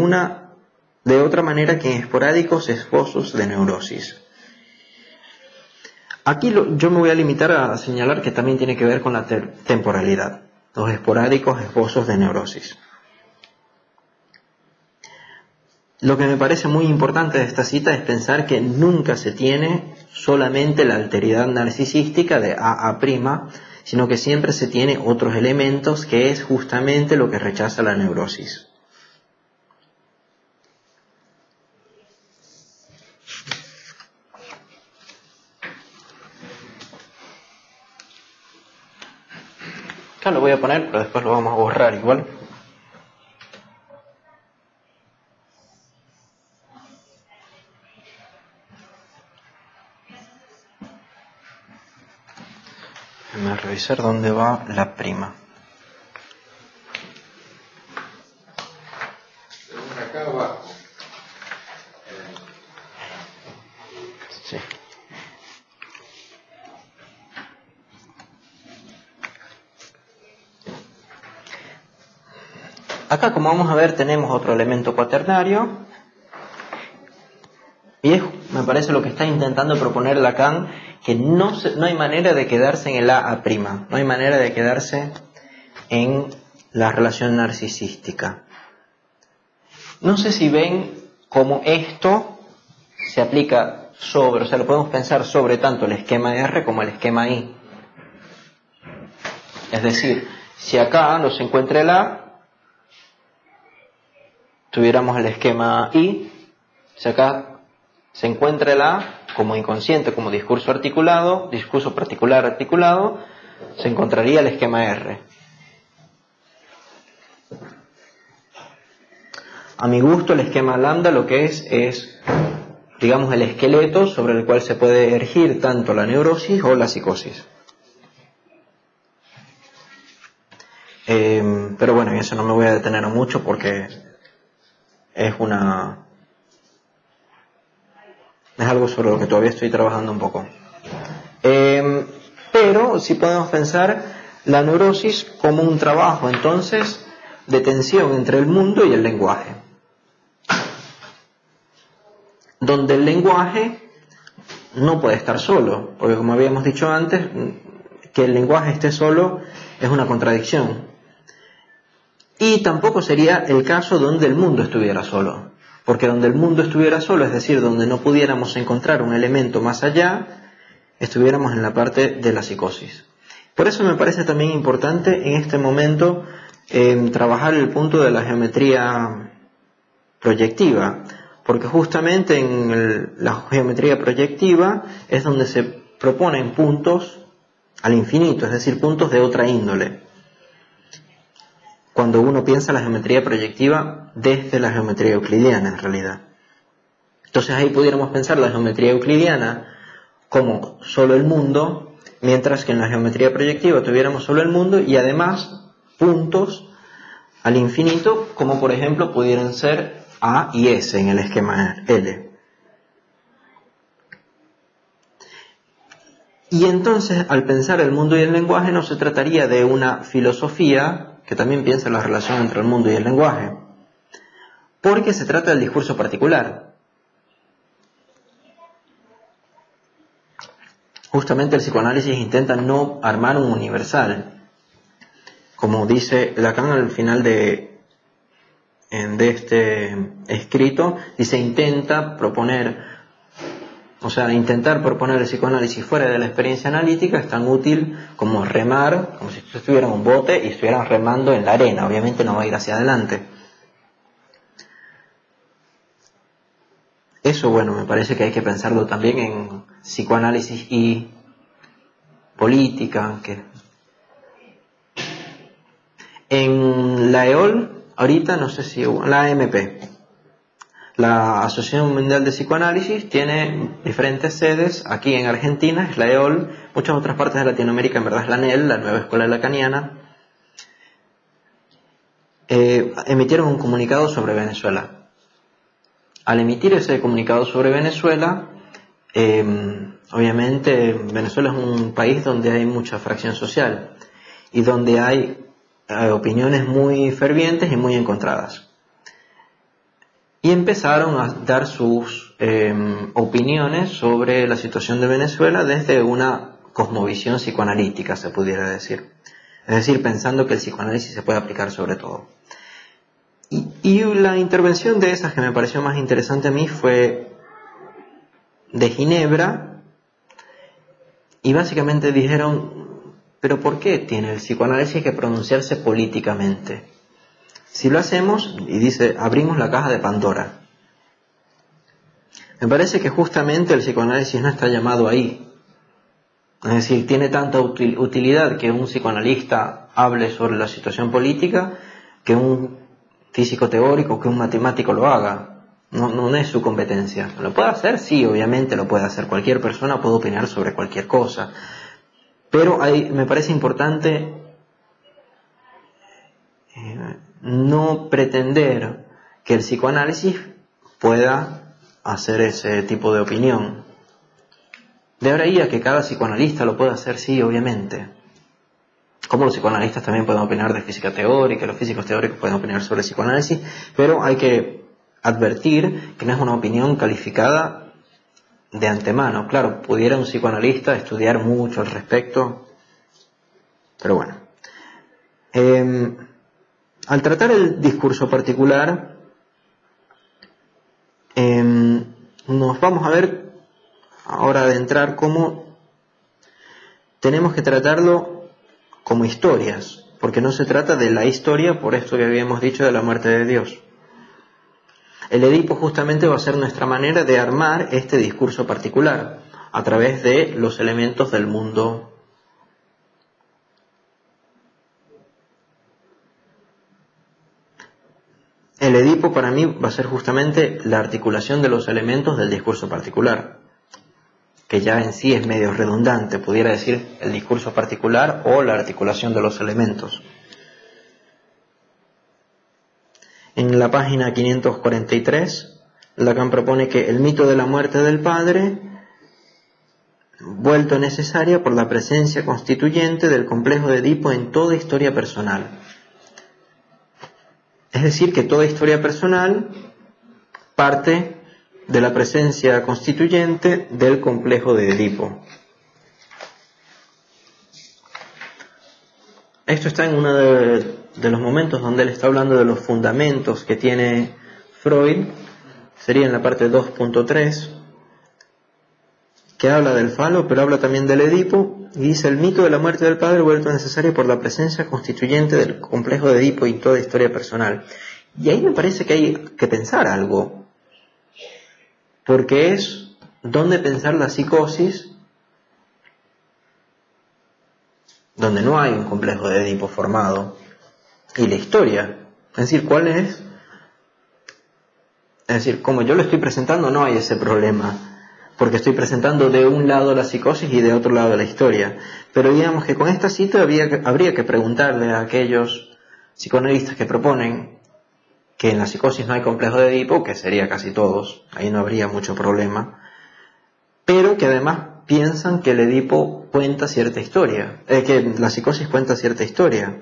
otra manera que en esporádicos esbozos de neurosis. Aquí yo me voy a limitar a señalar que también tiene que ver con la temporalidad, los esporádicos esbozos de neurosis. Lo que me parece muy importante de esta cita es pensar que nunca se tiene solamente la alteridad narcisística de AA', sino que siempre se tiene otros elementos, que es justamente lo que rechaza la neurosis. Acá lo voy a poner, pero después lo vamos a borrar igual. Déjame revisar dónde va la prima. Acá abajo. Sí. Acá, como vamos a ver, tenemos otro elemento cuaternario. Y me parece lo que está intentando proponer Lacan, que no hay manera de quedarse en el AA', no hay manera de quedarse en la relación narcisística. No sé si ven cómo esto se aplica sobre, o sea, lo podemos pensar sobre tanto el esquema R como el esquema I. Es decir, si acá no se encuentra el A, tuviéramos el esquema I. Si acá se encuentra el A como inconsciente, como discurso articulado, discurso particular articulado, se encontraría el esquema R. A mi gusto, el esquema lambda lo que es, digamos, el esqueleto sobre el cual se puede erigir tanto la neurosis o la psicosis. Pero bueno, en eso no me voy a detener mucho porque es algo sobre lo que todavía estoy trabajando un poco. Pero sí podemos pensar la neurosis como un trabajo, entonces, de tensión entre el mundo y el lenguaje. Donde el lenguaje no puede estar solo, porque como habíamos dicho antes, que el lenguaje esté solo es una contradicción. Y tampoco sería el caso donde el mundo estuviera solo. Porque donde el mundo estuviera solo, es decir, donde no pudiéramos encontrar un elemento más allá, estuviéramos en la parte de la psicosis. Por eso me parece también importante en este momento trabajar el punto de la geometría proyectiva, porque justamente en la geometría proyectiva es donde se proponen puntos al infinito, es decir, puntos de otra índole. Cuando uno piensa la geometría proyectiva desde la geometría euclidiana, en realidad. Entonces ahí pudiéramos pensar la geometría euclidiana como solo el mundo, mientras que en la geometría proyectiva tuviéramos solo el mundo y además puntos al infinito, como por ejemplo pudieran ser A y S en el esquema L. Y entonces, al pensar el mundo y el lenguaje, no se trataría de una filosofía que también piensa la relación entre el mundo y el lenguaje, porque se trata del discurso particular. justamente el psicoanálisis intenta no armar un universal. Como dice Lacan al final de este escrito, dice intentar proponer el psicoanálisis fuera de la experiencia analítica es tan útil como remar, como si tú estuvieras en un bote y estuvieras remando en la arena. Obviamente no va a ir hacia adelante. Eso, bueno, me parece que hay que pensarlo también en psicoanálisis y política. En la EOL, ahorita no sé si la AMP, la Asociación Mundial de Psicoanálisis, tiene diferentes sedes. Aquí en Argentina es la EOL, muchas otras partes de Latinoamérica en verdad es la NEL, la Nueva Escuela Lacaniana. Emitieron un comunicado sobre Venezuela. Al emitir ese comunicado sobre Venezuela, obviamente Venezuela es un país donde hay mucha fracción social y donde hay opiniones muy fervientes y muy encontradas. Y empezaron a dar sus opiniones sobre la situación de Venezuela desde una cosmovisión psicoanalítica, se pudiera decir. Es decir, pensando que el psicoanálisis se puede aplicar sobre todo. Y la intervención de esas que me pareció más interesante a mí fue de Ginebra, y básicamente dijeron, ¿pero por qué tiene el psicoanálisis que pronunciarse políticamente? Si lo hacemos, y dice, abrimos la caja de Pandora. Me parece que justamente el psicoanálisis no está llamado ahí. Es decir, tiene tanta utilidad que un psicoanalista hable sobre la situación política que un físico teórico, que un matemático lo haga. No es su competencia. ¿Lo puede hacer? Sí, obviamente lo puede hacer. Cualquier persona puede opinar sobre cualquier cosa. Pero me parece importante no pretender que el psicoanálisis pueda hacer ese tipo de opinión. De ahora ahí a que cada psicoanalista lo pueda hacer, sí, obviamente. Como los psicoanalistas también pueden opinar de física teórica, los físicos teóricos pueden opinar sobre psicoanálisis, pero hay que advertir que no es una opinión calificada de antemano. Claro, pudiera un psicoanalista estudiar mucho al respecto, pero bueno. Al tratar el discurso particular, nos vamos a ver ahora adentrar cómo tenemos que tratarlo como historias, porque no se trata de la historia por esto que habíamos dicho de la muerte de Dios. El Edipo justamente va a ser nuestra manera de armar este discurso particular a través de los elementos del mundo. El Edipo para mí va a ser justamente la articulación de los elementos del discurso particular, que ya en sí es medio redundante, pudiera decir el discurso particular o la articulación de los elementos. En la página 543, Lacan propone que el mito de la muerte del padre, vuelto necesaria por la presencia constituyente del complejo de Edipo en toda historia personal. Es decir, que toda historia personal parte de la presencia constituyente del complejo de Edipo. Esto está en uno de los momentos donde él está hablando de los fundamentos que tiene Freud, sería en la parte 2.3, que habla del falo, pero habla también del Edipo, y dice: el mito de la muerte del padre vuelto necesario por la presencia constituyente del complejo de Edipo y toda historia personal. Y ahí me parece que hay que pensar algo, porque es donde pensar la psicosis donde no hay un complejo de Edipo formado, y la historia, es decir, ¿cuál es? Es decir, como yo lo estoy presentando no hay ese problema, porque estoy presentando de un lado la psicosis y de otro lado la historia. Pero digamos que con esta cita habría que preguntarle a aquellos psicoanalistas que proponen que en la psicosis no hay complejo de Edipo, que sería casi todos, ahí no habría mucho problema, pero que además piensan que el Edipo cuenta cierta historia, que la psicosis cuenta cierta historia.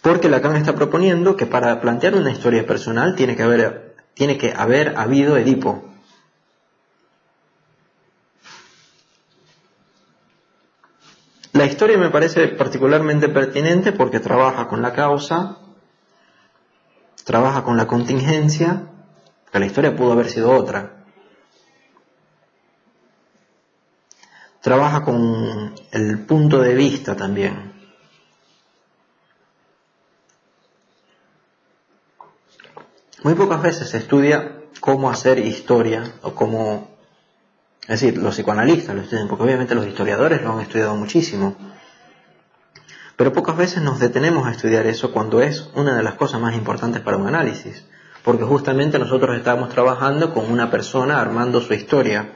Porque Lacan está proponiendo que para plantear una historia personal tiene que haber habido Edipo. La historia me parece particularmente pertinente porque trabaja con la causa, trabaja con la contingencia, que la historia pudo haber sido otra. Trabaja con el punto de vista también. Muy pocas veces se estudia cómo hacer historia o cómo... Es decir, los psicoanalistas lo estudian, porque obviamente los historiadores lo han estudiado muchísimo. Pero pocas veces nos detenemos a estudiar eso cuando es una de las cosas más importantes para un análisis. Porque justamente nosotros estamos trabajando con una persona armando su historia.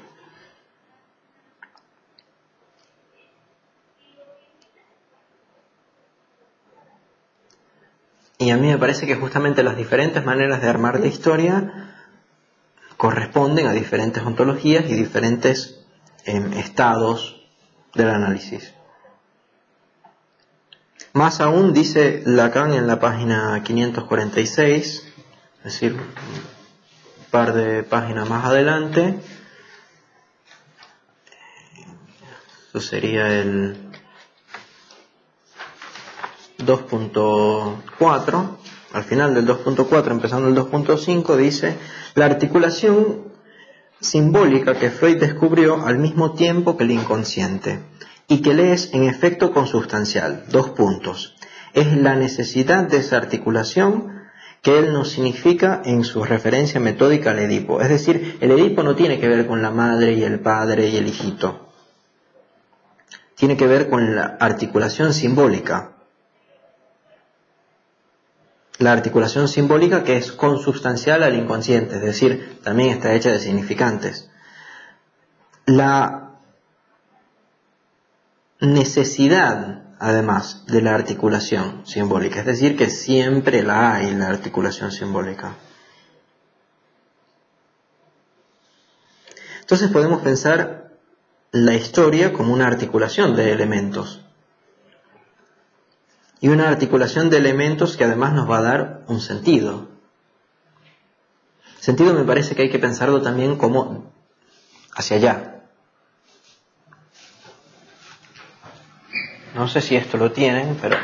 Y a mí me parece que justamente las diferentes maneras de armar la historia corresponden a diferentes ontologías y diferentes estados del análisis. Más aún dice Lacan en la página 546, es decir, un par de páginas más adelante, eso sería el 2.4, al final del 2.4, empezando el 2.5, dice: la articulación simbólica que Freud descubrió al mismo tiempo que el inconsciente, y que le es en efecto consubstancial. 2 puntos. Es la necesidad de esa articulación que él nos significa en su referencia metódica al Edipo. Es decir, el Edipo no tiene que ver con la madre y el padre y el hijito. Tiene que ver con la articulación simbólica. La articulación simbólica que es consubstancial al inconsciente, es decir, también está hecha de significantes. La necesidad, además, de la articulación simbólica, es decir, que siempre la hay, la articulación simbólica. Entonces podemos pensar la historia como una articulación de elementos. Y una articulación de elementos que además nos va a dar un sentido. Sentido me parece que hay que pensarlo también como hacia allá. No sé si esto lo tienen, pero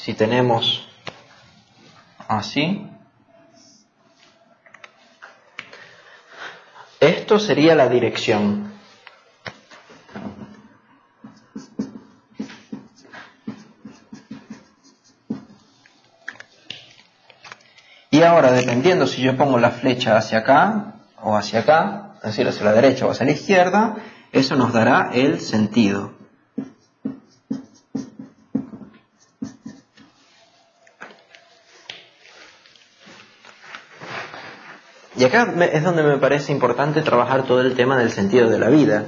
si tenemos así, esto sería la dirección. Y ahora, dependiendo si yo pongo la flecha hacia acá o hacia acá, es decir, hacia la derecha o hacia la izquierda, eso nos dará el sentido. Y acá es donde me parece importante trabajar todo el tema del sentido de la vida,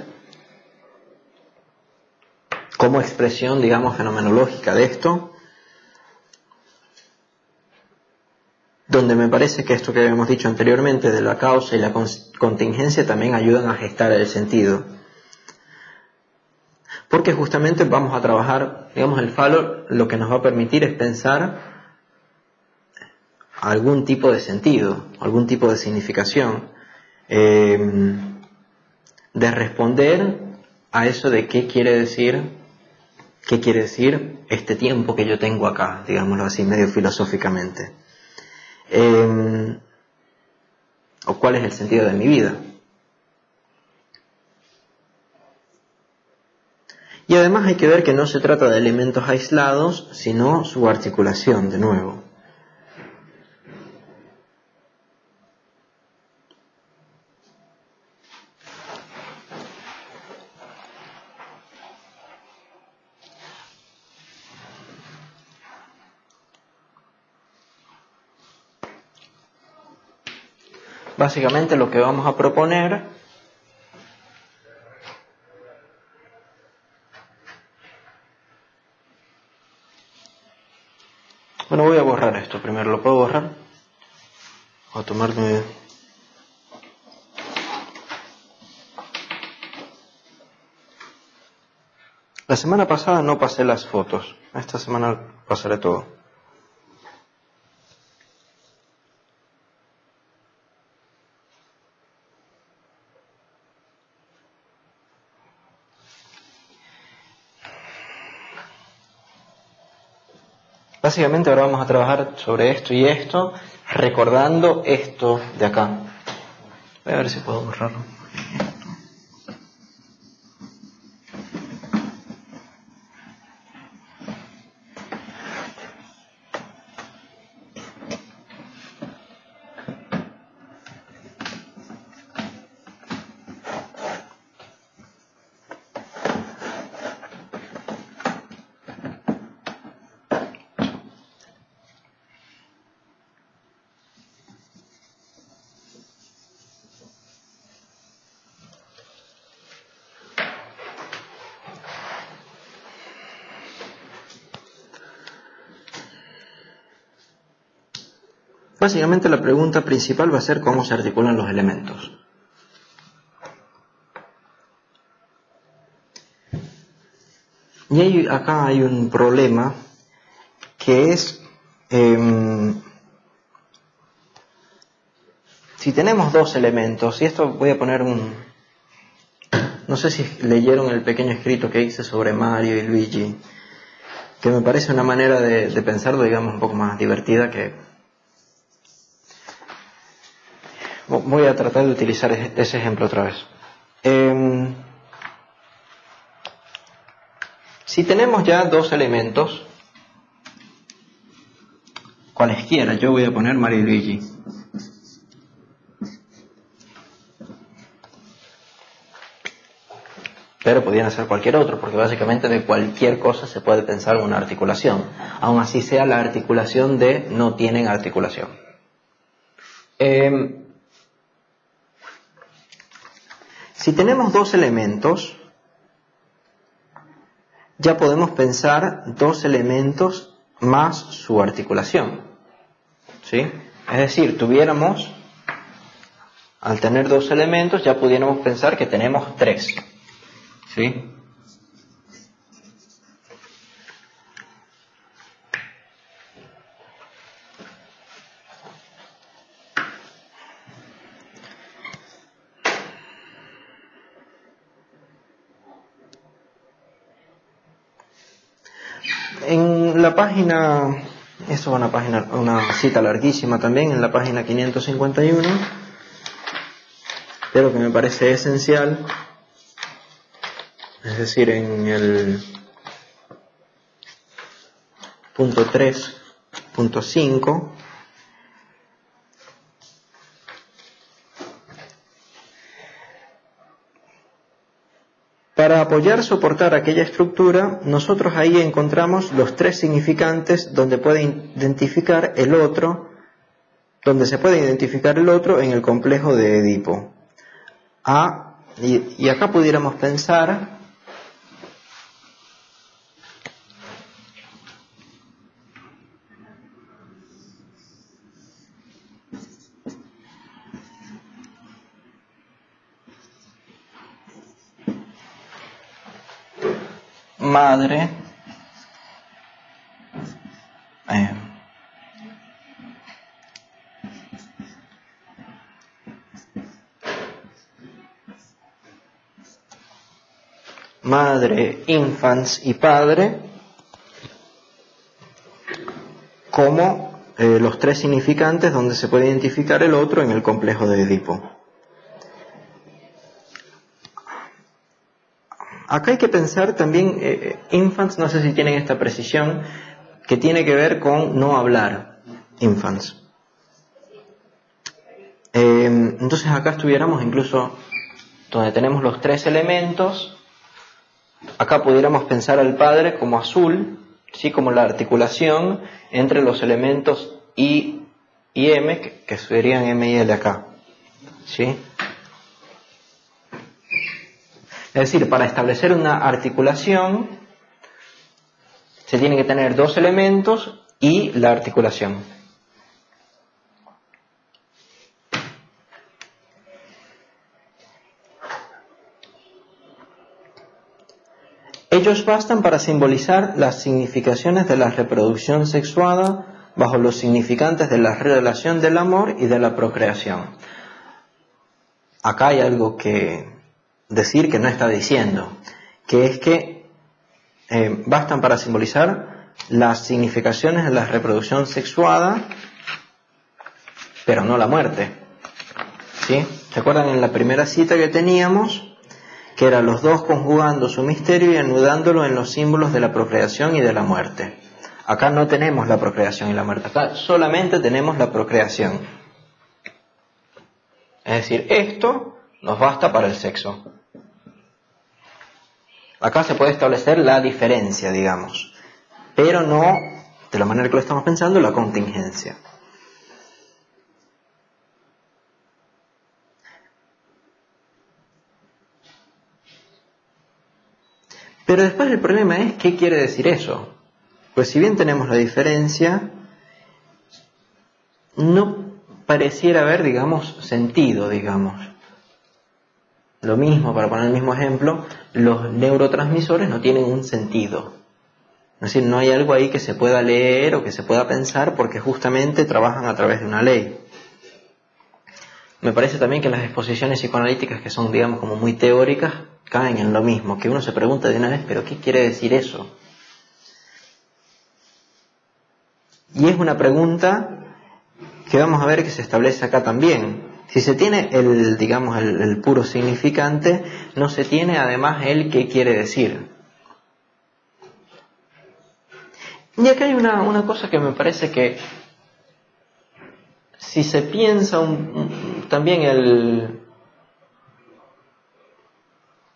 como expresión, digamos, fenomenológica de esto, donde me parece que esto que habíamos dicho anteriormente de la causa y la contingencia también ayudan a gestar el sentido. Porque justamente vamos a trabajar, digamos, el falo lo que nos va a permitir es pensar algún tipo de sentido, algún tipo de significación, de responder a eso de qué quiere decir este tiempo que yo tengo acá, digámoslo así, medio filosóficamente. O cuál es el sentido de mi vida. Y además hay que ver que no se trata de elementos aislados, sino su articulación, de nuevo. Básicamente lo que vamos a proponer bueno, voy a borrar esto primero. ¿Lo puedo borrar? Voy a tomarme... La semana pasada no pasé las fotos. Esta semana pasaré todo. Básicamente ahora vamos a trabajar sobre esto y esto, recordando esto de acá. Voy a ver si puedo borrarlo. Básicamente la pregunta principal va a ser cómo se articulan los elementos. Y acá hay un problema que es, si tenemos dos elementos, y esto voy a poner no sé si leyeron el pequeño escrito que hice sobre Mario y Luigi, que me parece una manera de pensarlo, digamos, un poco más divertida que... Voy a tratar de utilizar ese ejemplo otra vez. Si tenemos ya dos elementos, cualesquiera, yo voy a poner Mario y Luigi. Pero podrían ser cualquier otro, porque básicamente de cualquier cosa se puede pensar una articulación, aun así sea la articulación de no tienen articulación. Si tenemos dos elementos, ya podemos pensar dos elementos más su articulación, ¿sí? Es decir, al tener dos elementos, ya pudiéramos pensar que tenemos tres, ¿sí? En la página, esto es una cita larguísima también, en la página 551, pero que me parece esencial, es decir, en el punto 3.5, para apoyar, soportar aquella estructura, nosotros ahí encontramos los tres significantes donde se puede identificar el otro en el complejo de Edipo. Y acá pudiéramos pensar madre, infans y padre como los tres significantes donde se puede identificar el otro en el complejo de Edipo. Acá hay que pensar también, infants, no sé si tienen esta precisión, que tiene que ver con no hablar, infants. Entonces acá estuviéramos incluso donde tenemos los tres elementos, acá pudiéramos pensar al padre como azul, ¿sí? Como la articulación entre los elementos I y M, que serían M y L acá, ¿sí? Es decir, para establecer una articulación se tienen que tener dos elementos y la articulación. Ellos bastan para simbolizar las significaciones de la reproducción sexuada bajo los significantes de la relación del amor y de la procreación. Acá hay algo que decir que no está diciendo, que es que bastan para simbolizar las significaciones de la reproducción sexuada, pero no la muerte. ¿Sí? ¿Se acuerdan en la primera cita que teníamos? Que eran los dos conjugando su misterio y anudándolo en los símbolos de la procreación y de la muerte. Acá no tenemos la procreación y la muerte, acá solamente tenemos la procreación. Es decir, esto nos basta para el sexo. Acá se puede establecer la diferencia, digamos, pero no, de la manera que lo estamos pensando, la contingencia. Pero después el problema es, ¿qué quiere decir eso? Pues si bien tenemos la diferencia, no pareciera haber, digamos, sentido, digamos. Lo mismo, para poner el mismo ejemplo, los neurotransmisores no tienen un sentido. Es decir, no hay algo ahí que se pueda leer o que se pueda pensar porque justamente trabajan a través de una ley. Me parece también que las exposiciones psicoanalíticas que son, digamos, como muy teóricas, caen en lo mismo, que uno se pregunta de una vez, ¿pero qué quiere decir eso? Y es una pregunta que vamos a ver que se establece acá también. Si se tiene el puro significante, no se tiene además el qué quiere decir. Y acá hay una cosa que me parece que, si se piensa también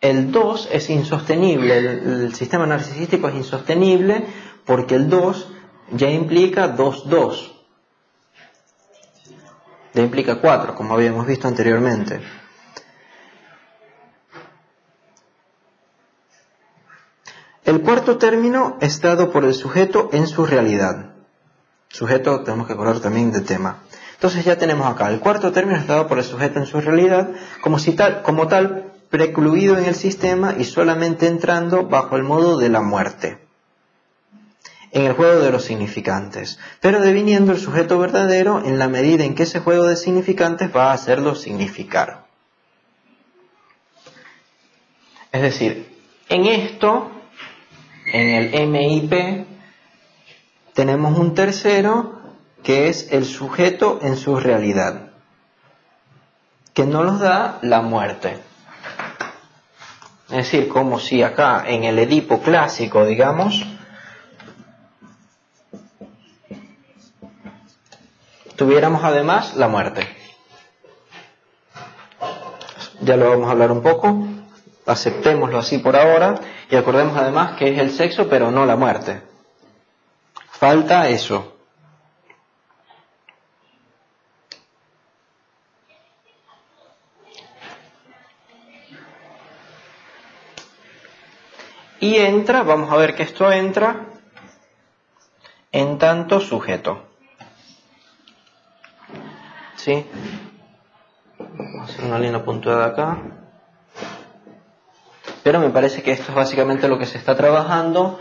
el 2 es insostenible, el sistema narcisístico es insostenible porque el 2 ya implica 2. Ya implica 4, como habíamos visto anteriormente. El cuarto término es dado por el sujeto en su realidad. Sujeto, tenemos que acordar también de tema. Entonces ya tenemos acá, el cuarto término es dado por el sujeto en su realidad, como tal, precluido en el sistema y solamente entrando bajo el modo de la muerte, en el juego de los significantes, pero deviniendo el sujeto verdadero en la medida en que ese juego de significantes va a hacerlo significar. Es decir, en esto, en el MIP, tenemos un tercero que es el sujeto en su realidad, que no nos da la muerte. Es decir, como si acá en el Edipo clásico, digamos, tuviéramos además la muerte. Ya lo vamos a hablar un poco, aceptémoslo así por ahora y acordemos además que es el sexo pero no la muerte. Falta eso. Y entra, vamos a ver que esto entra en tanto sujeto. ¿Sí? Vamos a hacer una línea puntuada acá. Pero me parece que esto es básicamente lo que se está trabajando.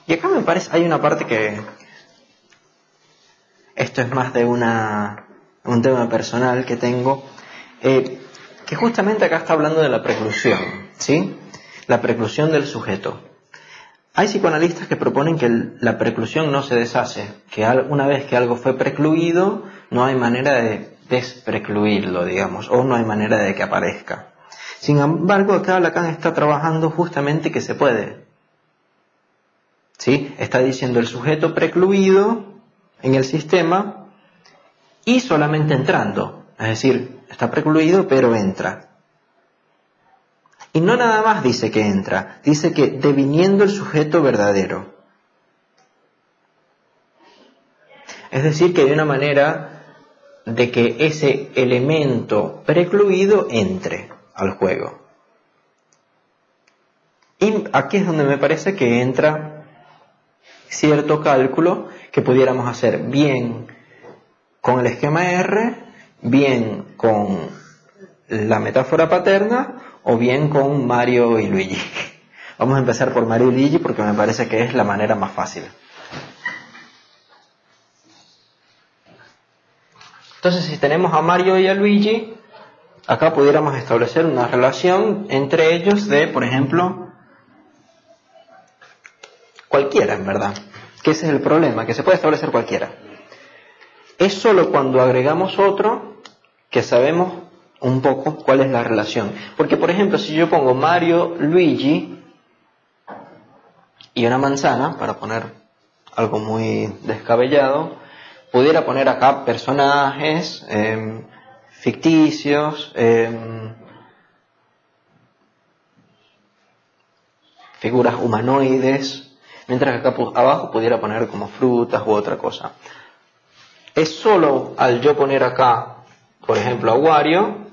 Y acá me parece, hay una parte que, esto es más de un tema personal que tengo, que justamente acá está hablando de la preclusión, ¿sí? La preclusión del sujeto. Hay psicoanalistas que proponen que la preclusión no se deshace, que una vez que algo fue precluido, no hay manera de desprecluirlo, digamos, o no hay manera de que aparezca. Sin embargo, acá Lacan está trabajando justamente que se puede. ¿Sí? Está diciendo el sujeto precluido en el sistema y solamente entrando. Es decir, está precluido pero entra. Y no nada más dice que entra, dice que deviniendo el sujeto verdadero. Es decir, que hay una manera de que ese elemento precluido entre al juego. Y aquí es donde me parece que entra cierto cálculo que pudiéramos hacer bien con el esquema R, bien con la metáfora paterna o bien con Mario y Luigi. Vamos a empezar por Mario y Luigi porque me parece que es la manera más fácil. Entonces, si tenemos a Mario y a Luigi, acá pudiéramos establecer una relación entre ellos de, por ejemplo, cualquiera, en verdad. Que ese es el problema, que se puede establecer cualquiera. Es solo cuando agregamos otro que sabemos un poco cuál es la relación. Porque, por ejemplo, si yo pongo Mario, Luigi y una manzana, para poner algo muy descabellado, pudiera poner acá personajes ficticios, figuras humanoides, mientras que acá abajo pudiera poner como frutas u otra cosa. Es solo al yo poner acá, por ejemplo, a Wario,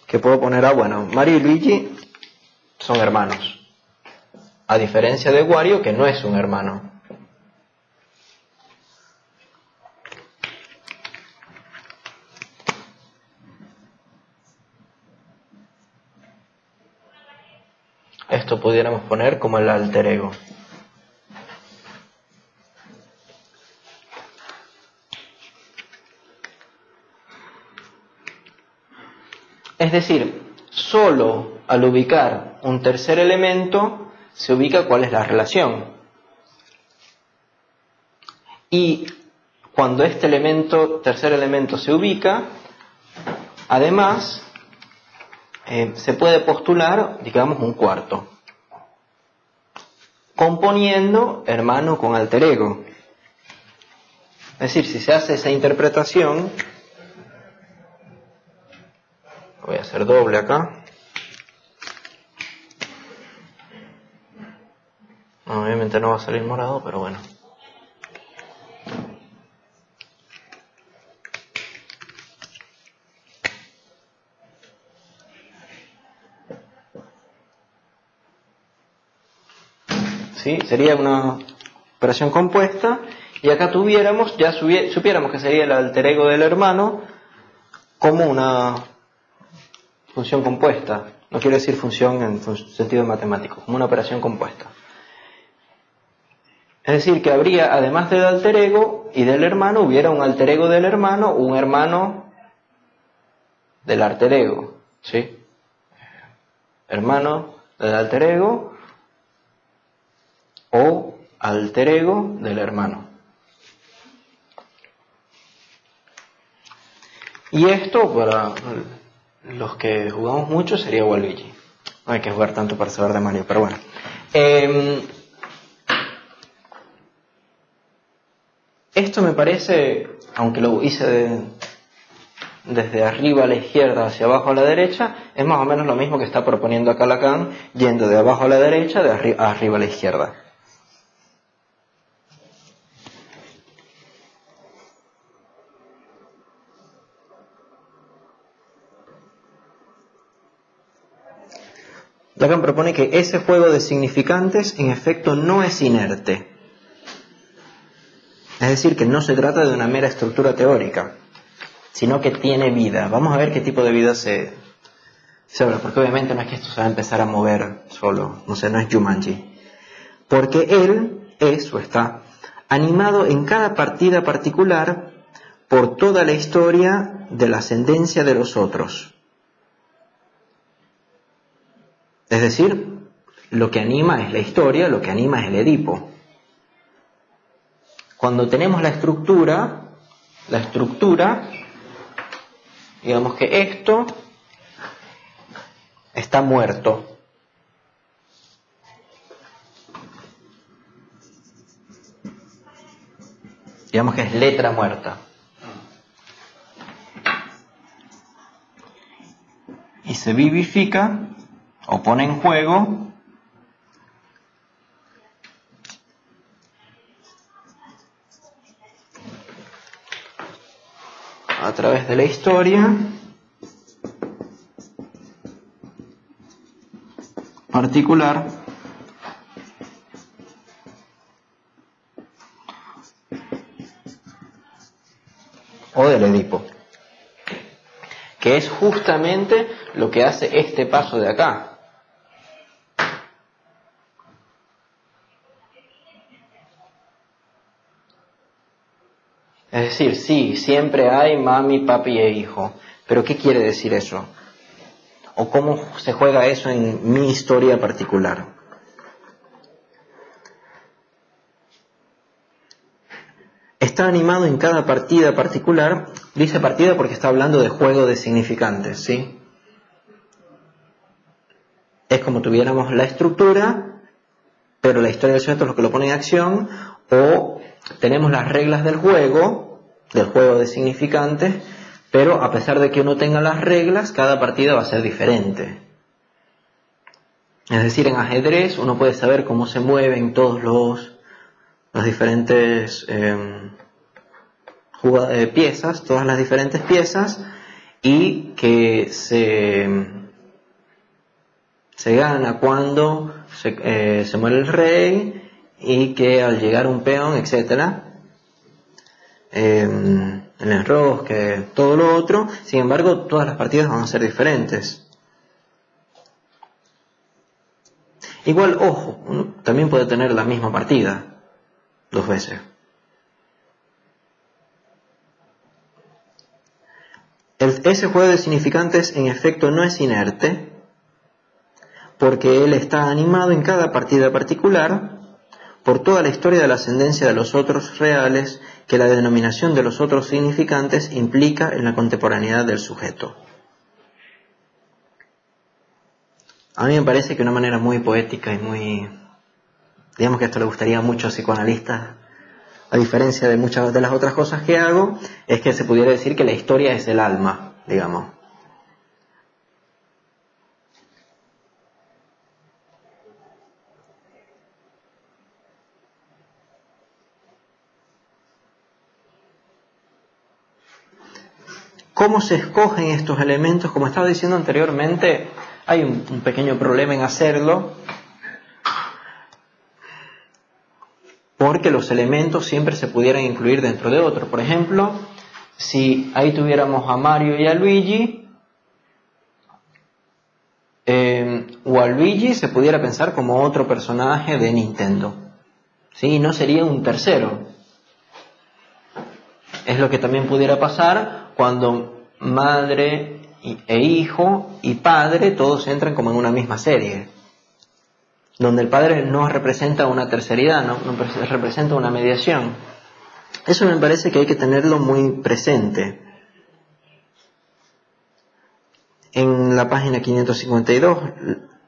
que puedo poner a, bueno, Mario y Luigi son hermanos, a diferencia de Wario, que no es un hermano. Esto pudiéramos poner como el alter ego. Es decir, solo al ubicar un tercer elemento se ubica cuál es la relación. Y cuando este elemento, tercer elemento, se ubica, además se puede postular, digamos, un cuarto, componiendo hermano con alter ego. Es decir, si se hace esa interpretación, voy a hacer doble acá. Obviamente no va a salir morado, pero bueno. ¿Sí? Sería una operación compuesta, y acá tuviéramos, ya supiéramos que sería el alter ego del hermano como una función compuesta. No quiero decir función en sentido matemático, como una operación compuesta. Es decir, que habría, además del alter ego y del hermano, hubiera un alter ego del hermano, un hermano del alter ego, ¿sí? Hermano del alter ego o alter ego del hermano. Y esto, para los que jugamos mucho, sería Waluigi. No hay que jugar tanto para saber de Mario, pero bueno. Esto me parece, aunque lo hice desde arriba a la izquierda hacia abajo a la derecha, es más o menos lo mismo que está proponiendo acá Lacan, yendo de abajo a la derecha, de arriba a la izquierda. Lacan propone que ese juego de significantes en efecto no es inerte. Es decir, que no se trata de una mera estructura teórica, sino que tiene vida. Vamos a ver qué tipo de vida se habla, porque obviamente no es que esto se va a empezar a mover solo, no sé, no es Jumanji. Porque él es o está animado en cada partida particular por toda la historia de la ascendencia de los otros. Es decir, lo que anima es la historia, lo que anima es el Edipo. Cuando tenemos la estructura, digamos que esto está muerto. Digamos que es letra muerta. Y se vivifica o pone en juego a través de la historia particular o del Edipo, que es justamente lo que hace este paso de acá. Es Es decir, sí, siempre hay mami, papi e hijo. Pero ¿qué quiere decir eso? ¿O cómo se juega eso en mi historia particular? Está animado en cada partida particular. Dice partida porque está hablando de juego de significantes, ¿sí? Es como tuviéramos la estructura, pero la historia del sujeto es lo que lo pone en acción, o tenemos las reglas del juego de significantes, pero a pesar de que uno tenga las reglas, cada partida va a ser diferente. Es decir, en ajedrez uno puede saber cómo se mueven todos los diferentes piezas, todas las diferentes piezas, y que se gana cuando se muere el rey, y que al llegar un peón, etc., el enrosque, todo lo otro. Sin embargo, todas las partidas van a ser diferentes. Igual, ojo, uno también puede tener la misma partida 2 veces. Ese juego de significantes en efecto no es inerte, porque él está animado en cada partida particular por toda la historia de la ascendencia de los otros reales que la denominación de los otros significantes implica en la contemporaneidad del sujeto. A mí me parece que una manera muy poética y muy... digamos que esto le gustaría a muchos psicoanalistas, a diferencia de muchas de las otras cosas que hago, es que se pudiera decir que la historia es el alma, digamos. ¿Cómo se escogen estos elementos? Como estaba diciendo anteriormente, hay un pequeño problema en hacerlo, porque los elementos siempre se pudieran incluir dentro de otro. Por ejemplo, si ahí tuviéramos a Mario y a Luigi, o a Luigi se pudiera pensar como otro personaje de Nintendo, ¿sí? No sería un tercero. Es lo que también pudiera pasar cuando madre e hijo y padre todos entran como en una misma serie, donde el padre no representa una terceridad, no representa una mediación. Eso me parece que hay que tenerlo muy presente. En la página 552,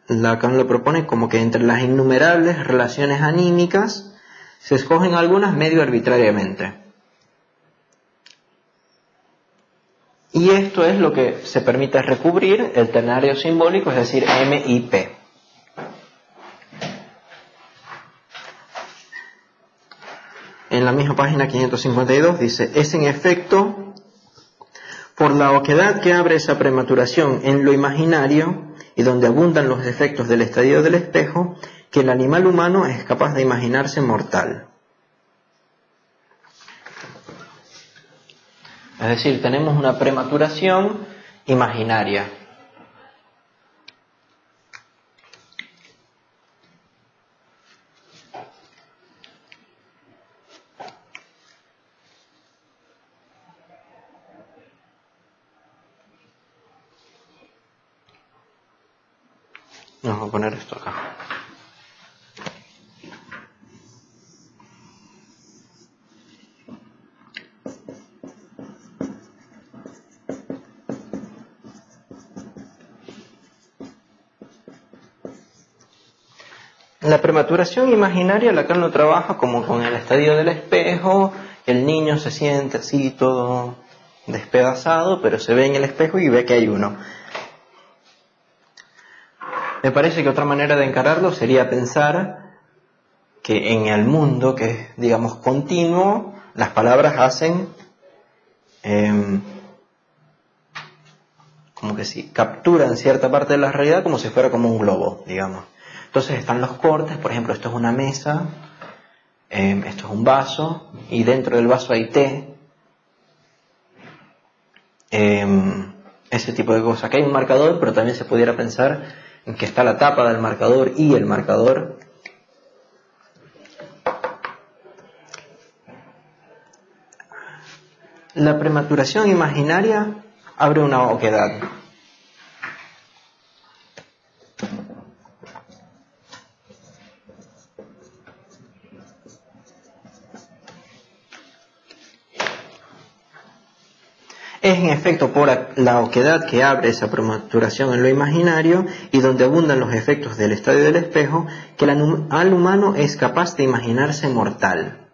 Lacan lo propone como que entre las innumerables relaciones anímicas se escogen algunas medio arbitrariamente. Y esto es lo que se permite recubrir el ternario simbólico, es decir, M y P. En la misma página 552 dice: es en efecto por la oquedad que abre esa prematuración en lo imaginario y donde abundan los defectos del estadio del espejo, que el animal humano es capaz de imaginarse mortal. Es decir, tenemos una prematuración imaginaria. Vamos a poner esto acá. La prematuración imaginaria, Lacan lo trabaja como con el estadio del espejo. El niño se siente así todo despedazado, pero se ve en el espejo y ve que hay uno. Me parece que otra manera de encararlo sería pensar que en el mundo, que es, digamos, continuo, las palabras hacen como que sí, capturan cierta parte de la realidad como si fuera como un globo, digamos. Entonces están los cortes, por ejemplo, esto es una mesa, esto es un vaso, y dentro del vaso hay té, ese tipo de cosas. Aquí hay un marcador, pero también se pudiera pensar en que está la tapa del marcador y el marcador. La prematuración imaginaria abre una oquedad. Es en efecto por la oquedad que abre esa prematuración en lo imaginario y donde abundan los efectos del estadio del espejo que al humano es capaz de imaginarse mortal.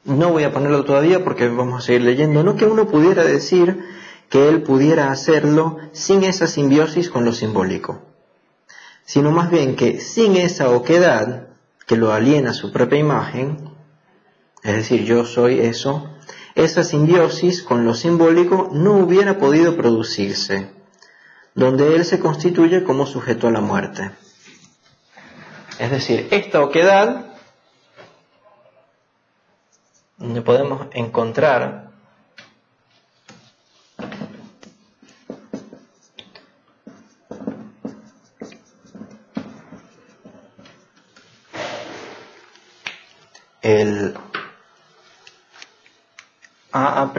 No voy a ponerlo todavía porque vamos a seguir leyendo. No que uno pudiera decir que él pudiera hacerlo sin esa simbiosis con lo simbólico, sino más bien que sin esa oquedad que lo aliena a su propia imagen, es decir, yo soy eso, esa simbiosis con lo simbólico no hubiera podido producirse, donde él se constituye como sujeto a la muerte. Es decir, esta oquedad, donde podemos encontrar el AA',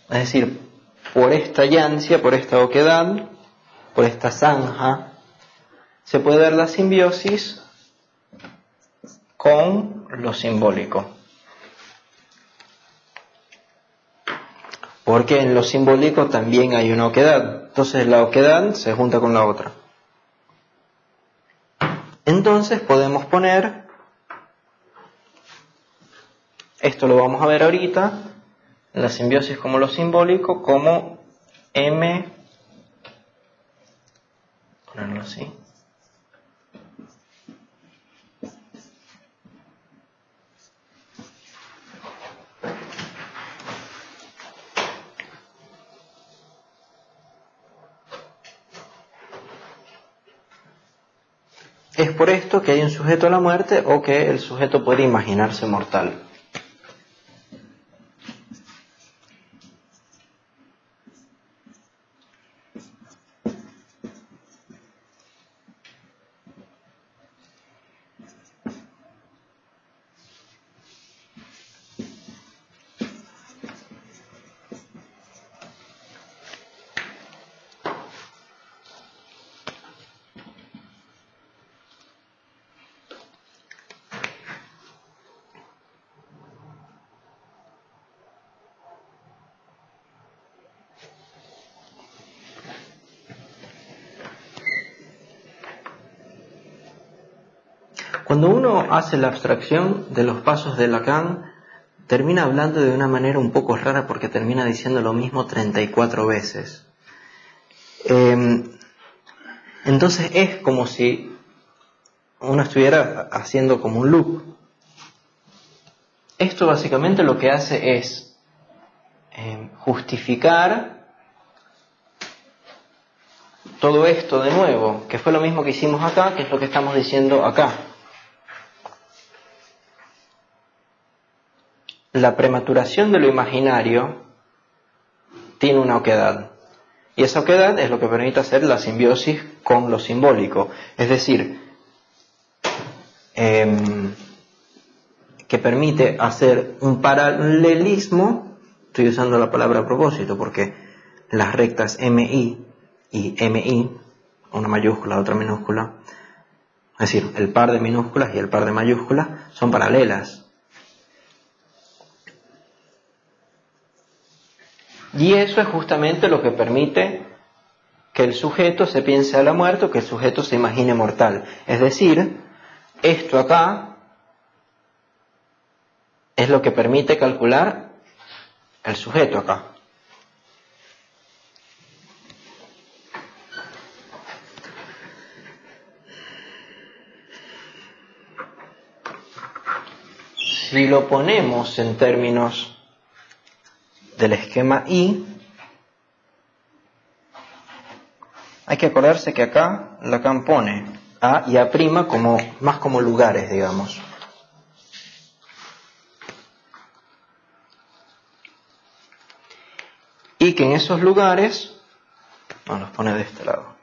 es decir, por esta yancia, por esta oquedad, por esta zanja, se puede dar la simbiosis con lo simbólico. Porque en lo simbólico también hay una oquedad. Entonces la oquedad se junta con la otra. Entonces podemos poner, esto lo vamos a ver ahorita, la simbiosis como lo simbólico, como M, ponerlo así. Es por esto que hay un sujeto a la muerte o que el sujeto puede imaginarse mortal. Cuando uno hace la abstracción de los pasos de Lacan, termina hablando de una manera un poco rara porque termina diciendo lo mismo 34 veces. Entonces es como si uno estuviera haciendo como un loop. Esto básicamente lo que hace es justificar todo esto de nuevo, que fue lo mismo que hicimos acá, que es lo que estamos diciendo acá. La prematuración de lo imaginario tiene una oquedad. Y esa oquedad es lo que permite hacer la simbiosis con lo simbólico. Es decir, que permite hacer un paralelismo, estoy usando la palabra a propósito porque las rectas MI y MI, una mayúscula, otra minúscula, es decir, el par de minúsculas y el par de mayúsculas son paralelas. Y eso es justamente lo que permite que el sujeto se piense a la muerte o que el sujeto se imagine mortal. Es decir, esto acá es lo que permite calcular el sujeto acá. Si lo ponemos en términos del esquema I, hay que acordarse que acá Lacan pone A y A' como, más como lugares, digamos. Y que en esos lugares, no, los pone de este lado.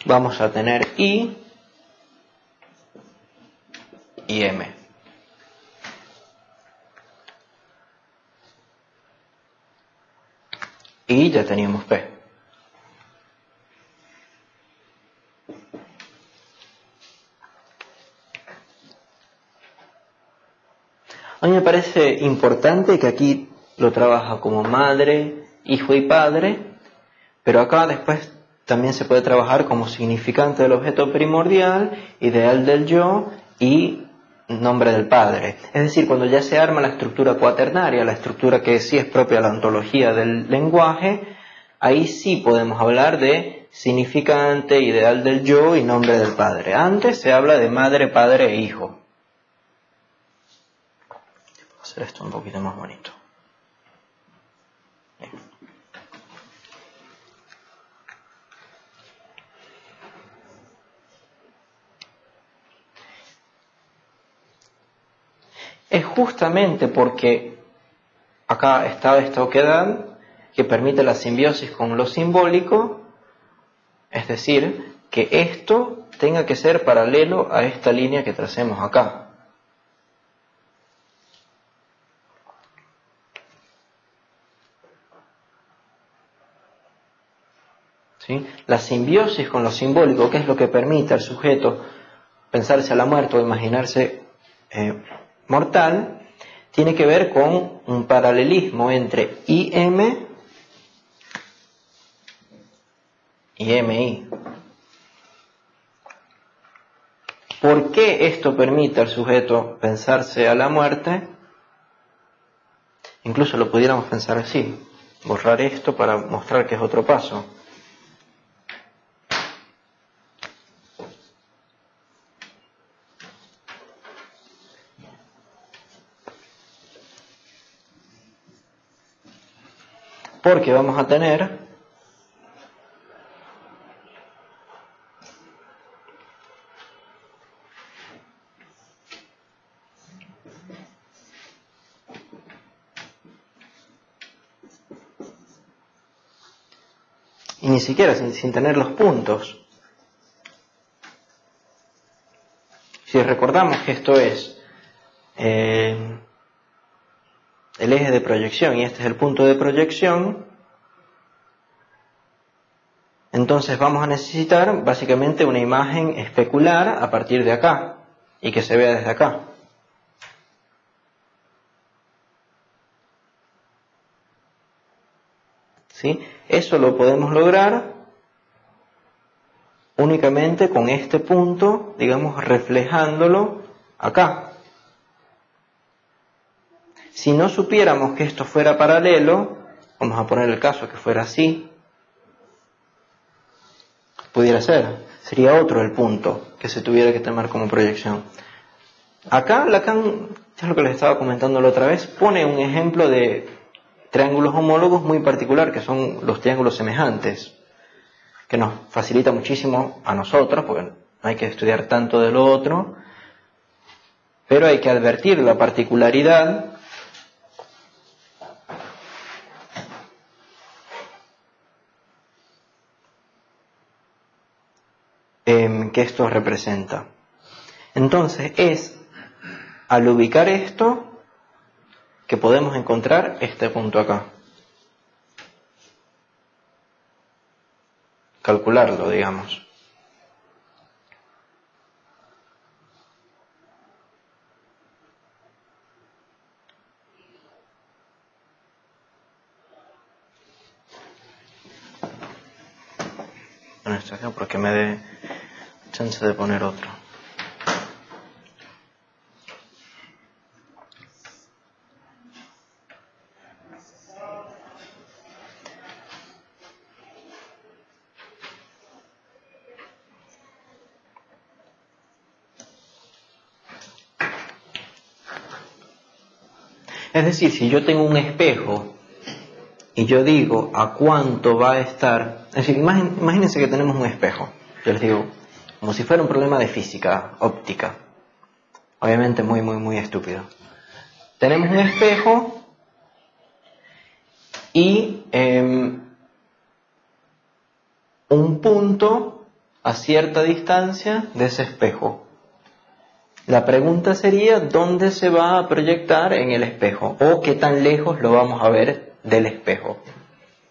vamos a tener I y M. Y ya teníamos P. A mí me parece importante que aquí lo trabaja como madre, hijo y padre, pero acá después también se puede trabajar como significante del objeto primordial, ideal del yo y nombre del padre. Es decir, cuando ya se arma la estructura cuaternaria, la estructura que sí es propia de la ontología del lenguaje, ahí sí podemos hablar de significante, ideal del yo y nombre del padre. Antes se habla de madre, padre e hijo. Voy a hacer esto un poquito más bonito. Bien. Es justamente porque acá está esta oquedad que permite la simbiosis con lo simbólico, es decir, que esto tenga que ser paralelo a esta línea que tracemos acá. ¿Sí? La simbiosis con lo simbólico, que es lo que permite al sujeto pensarse a la muerte o imaginarse mortal, tiene que ver con un paralelismo entre IM y MI. ¿Por qué esto permite al sujeto pensarse a la muerte? Incluso lo pudiéramos pensar así, borrar esto para mostrar que es otro paso. Porque vamos a tener y ni siquiera sin tener los puntos. Si recordamos que esto es el eje de proyección y este es el punto de proyección, entonces vamos a necesitar básicamente una imagen especular a partir de acá y que se vea desde acá. ¿Sí? Eso lo podemos lograr únicamente con este punto, digamos, reflejándolo acá. Si no supiéramos que esto fuera paralelo, vamos a poner el caso que fuera así, pudiera ser, sería otro el punto que se tuviera que tomar como proyección. Acá Lacan, es lo que les estaba comentando la otra vez, pone un ejemplo de triángulos homólogos muy particular, que son los triángulos semejantes, que nos facilita muchísimo a nosotros, porque no hay que estudiar tanto de lo otro, pero hay que advertir la particularidad que esto representa. Entonces es al ubicar esto que podemos encontrar este punto acá. Calcularlo, digamos. Bueno, esto acá porque me dé chance de poner otro. Es decir, si yo tengo un espejo y yo digo a cuánto va a estar, es decir, imagínense que tenemos un espejo, yo les digo, como si fuera un problema de física óptica, obviamente muy estúpido. Tenemos un espejo y un punto a cierta distancia de ese espejo. La pregunta sería, ¿dónde se va a proyectar en el espejo? ¿O qué tan lejos lo vamos a ver del espejo?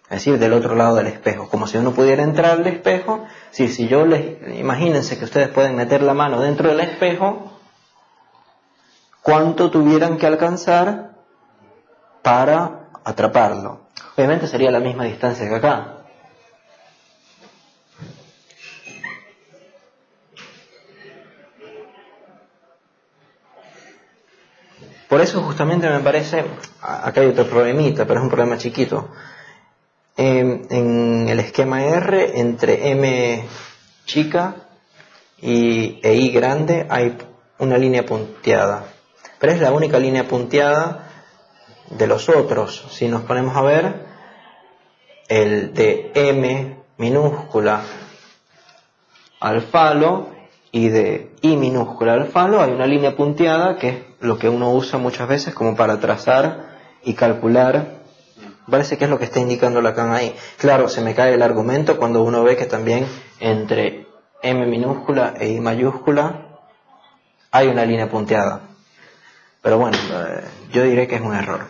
Es decir, del otro lado del espejo. Como si uno pudiera entrar al espejo. Sí, si yo imagínense que ustedes pueden meter la mano dentro del espejo, ¿cuánto tuvieran que alcanzar para atraparlo? Obviamente sería la misma distancia que acá. Por eso justamente me parece, acá hay otro problemita, pero es un problema chiquito. En el esquema R, entre M chica e I grande hay una línea punteada. Pero es la única línea punteada de los otros. Si nos ponemos a ver, el de M minúscula al falo y de I minúscula al falo hay una línea punteada, que es lo que uno usa muchas veces como para trazar y calcular. Parece que es lo que está indicando Lacan ahí. Claro, se me cae el argumento cuando uno ve que también entre M minúscula e I mayúscula hay una línea punteada. Pero bueno, yo diré que es un error.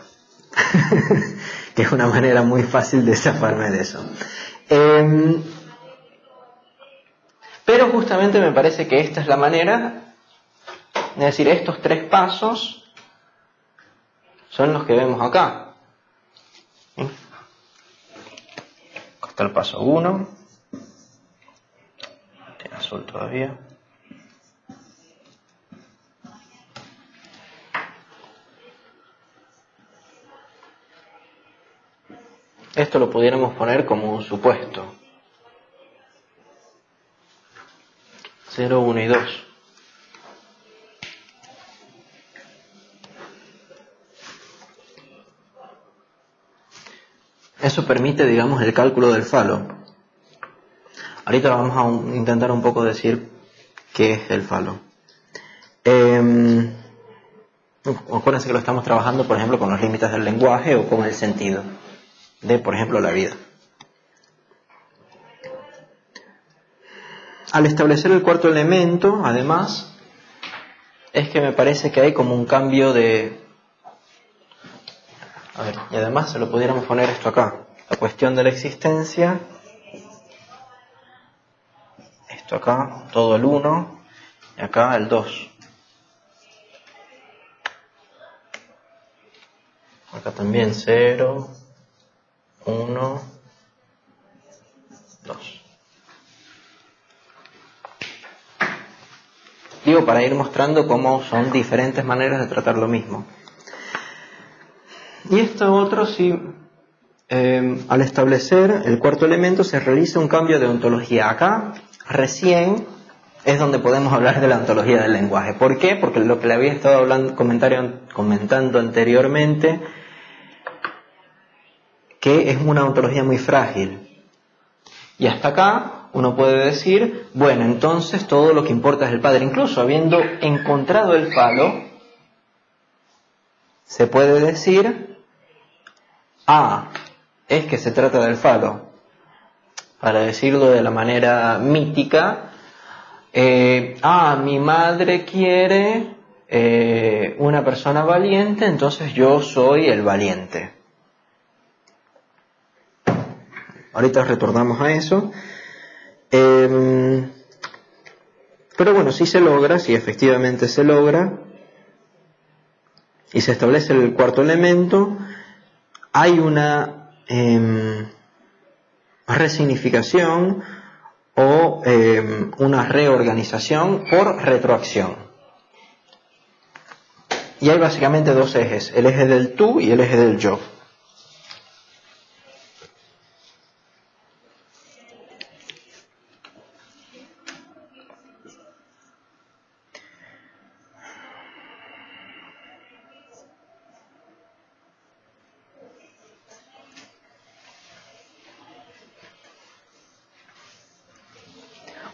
Que es una manera muy fácil de zafarme de eso. Pero justamente me parece que esta es la manera, es decir, estos tres pasos son los que vemos acá. ¿Sí? Acá está el paso 1. Tiene azul todavía. Esto lo pudiéramos poner como un supuesto. 0, 1 y 2. Eso permite, digamos, el cálculo del falo. Ahorita vamos a intentar un poco decir qué es el falo. Acuérdense que lo estamos trabajando, por ejemplo, con los límites del lenguaje o con el sentido de, por ejemplo, la vida. Al establecer el cuarto elemento, además, es que me parece que hay como un cambio de... A ver, y además se lo pudiéramos poner esto acá. La cuestión de la existencia. Esto acá, todo el 1. Y acá el 2. Acá también 0, 1, 2. Digo, para ir mostrando cómo son diferentes maneras de tratar lo mismo. Y esto otro sí, al establecer el cuarto elemento se realiza un cambio de ontología. Acá recién es donde podemos hablar de la ontología del lenguaje. ¿Por qué? Porque lo que le había estado comentando anteriormente, que es una ontología muy frágil. Y hasta acá uno puede decir, bueno, entonces todo lo que importa es el padre. Incluso habiendo encontrado el falo, se puede decir, es que se trata del falo. Para decirlo de la manera mítica, mi madre quiere una persona valiente, entonces yo soy el valiente. Ahorita retornamos a eso. Pero bueno, si se logra, si efectivamente se logra, y se establece el cuarto elemento, hay una resignificación o una reorganización por retroacción. Y hay básicamente dos ejes, el eje del tú y el eje del yo.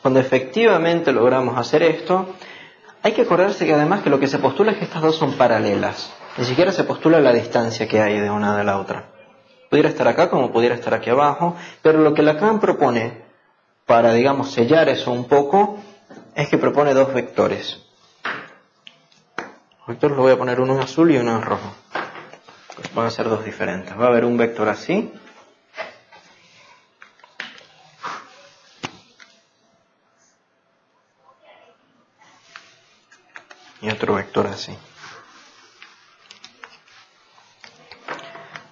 Cuando efectivamente logramos hacer esto, hay que acordarse que además que lo que se postula es que estas dos son paralelas. Ni siquiera se postula la distancia que hay de una de la otra. Pudiera estar acá como pudiera estar aquí abajo, pero lo que Lacan propone para, digamos, sellar eso un poco, es que propone dos vectores. Los vectores los voy a poner uno en azul y uno en rojo. Van a ser dos diferentes. Va a haber un vector así. Y otro vector así.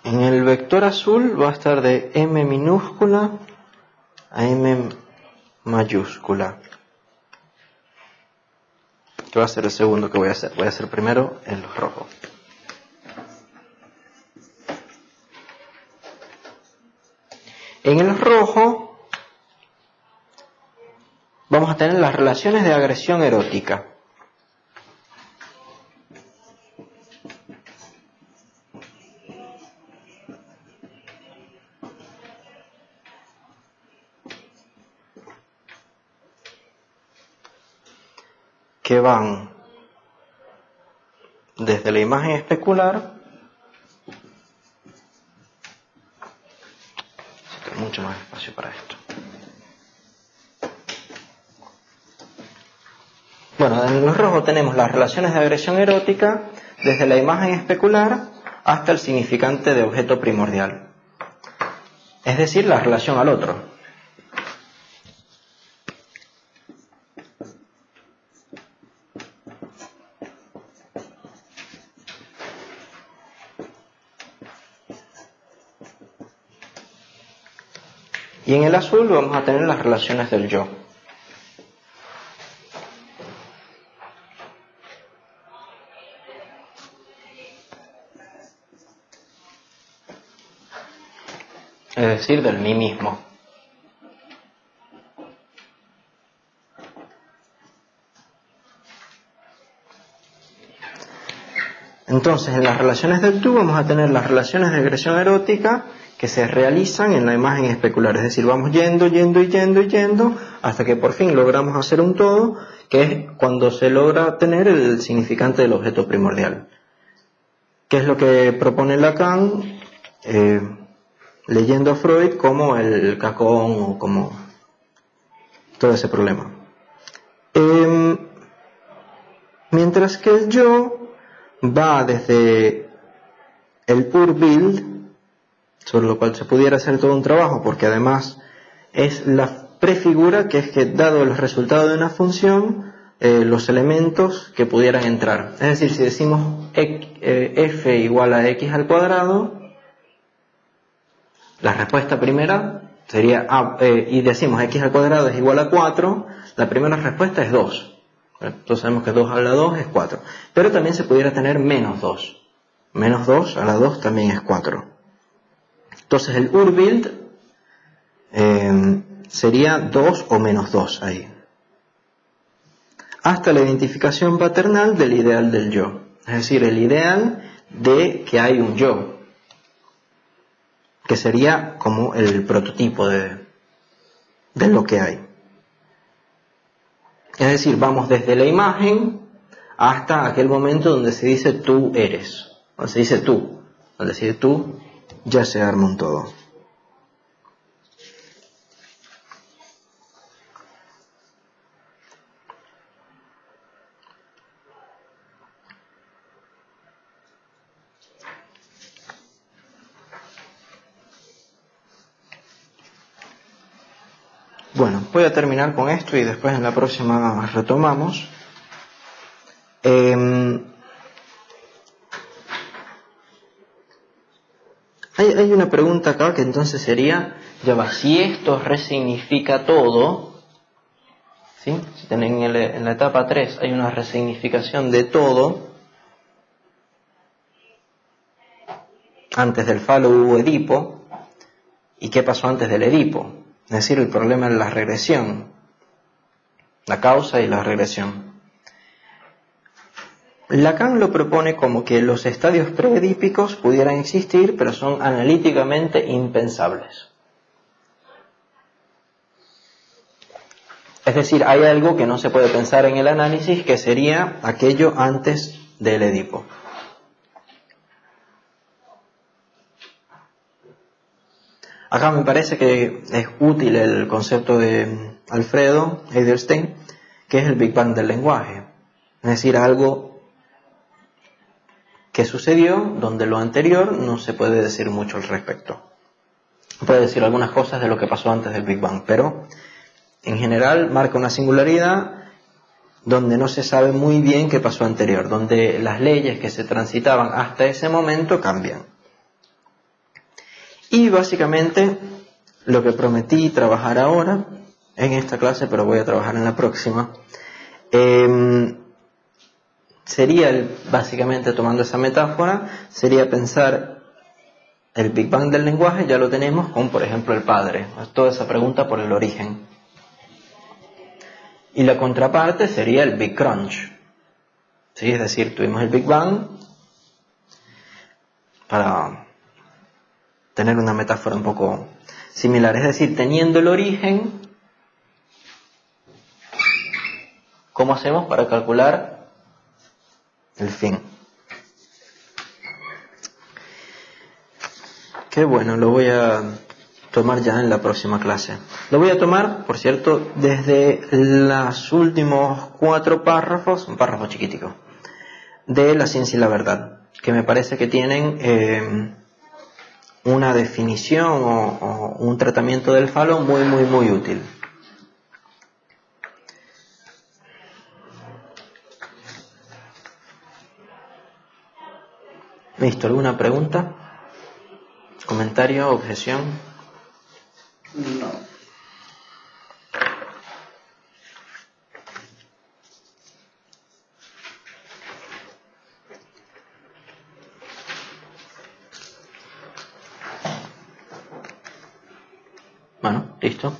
En el vector azul va a estar de M minúscula a M mayúscula. Que va a ser el segundo que voy a hacer. Voy a hacer primero el rojo. En el rojo vamos a tener las relaciones de agresión erótica. Que van desde la imagen especular, necesito mucho más espacio para esto. Bueno, en el rojo tenemos las relaciones de agresión erótica desde la imagen especular hasta el significante de objeto primordial, es decir, la relación al otro. Y en el azul vamos a tener las relaciones del yo. Es decir, del mí mismo. Entonces, en las relaciones del tú vamos a tener las relaciones de agresión erótica que se realizan en la imagen especular, es decir, vamos yendo hasta que por fin logramos hacer un todo, que es cuando se logra tener el significante del objeto primordial. ¿Qué es lo que propone Lacan? Leyendo a Freud como el cacón o como todo ese problema. Mientras que el yo va desde el pur Bild, sobre lo cual se pudiera hacer todo un trabajo, porque además es la prefigura, que es que dado el resultado de una función, los elementos que pudieran entrar. Es decir, si decimos f igual a x al cuadrado, la respuesta primera sería y decimos x al cuadrado es igual a 4, la primera respuesta es 2. Entonces sabemos que 2 a la 2 es 4. Pero también se pudiera tener menos 2. Menos 2 a la 2 también es 4. Entonces el Urbild sería 2 o menos 2 ahí. Hasta la identificación paternal del ideal del yo. Es decir, el ideal de que hay un yo. Que sería como el prototipo de lo que hay. Es decir, vamos desde la imagen hasta aquel momento donde se dice tú eres. Donde se dice tú. Donde se dice tú, ya se arma un todo. Bueno, voy a terminar con esto y después en la próxima retomamos. Hay una pregunta acá que entonces sería, ya va, si esto resignifica todo, ¿sí? Si tienen en la etapa 3 hay una resignificación de todo, antes del falo hubo Edipo, ¿y qué pasó antes del Edipo? Es decir, el problema es la regresión, la causa y la regresión. Lacan lo propone como que los estadios preedípicos pudieran existir, pero son analíticamente impensables. Es decir, hay algo que no se puede pensar en el análisis, que sería aquello antes del Edipo. Acá me parece que es útil el concepto de Alfredo Edelstein, que es el Big Bang del lenguaje. Es decir, algo que sucedió donde lo anterior no se puede decir mucho al respecto. Puede decir algunas cosas de lo que pasó antes del Big Bang, pero en general marca una singularidad donde no se sabe muy bien qué pasó anterior, donde las leyes que se transitaban hasta ese momento cambian. Y básicamente lo que prometí trabajar ahora en esta clase, pero voy a trabajar en la próxima, sería, básicamente tomando esa metáfora, sería pensar el Big Bang del lenguaje, ya lo tenemos con, por ejemplo, el padre, toda esa pregunta por el origen. Y la contraparte sería el Big Crunch, ¿sí? Es decir, tuvimos el Big Bang, para tener una metáfora un poco similar, es decir, teniendo el origen, ¿cómo hacemos para calcular el fin? Qué bueno, lo voy a tomar ya en la próxima clase. Lo voy a tomar, por cierto, desde los últimos 4 párrafos, un párrafo chiquitico, de La ciencia y la verdad, que me parece que tienen una definición o un tratamiento del falo muy útil. ¿Listo? ¿Alguna pregunta? ¿Comentario? ¿Objeción? No. Bueno, listo.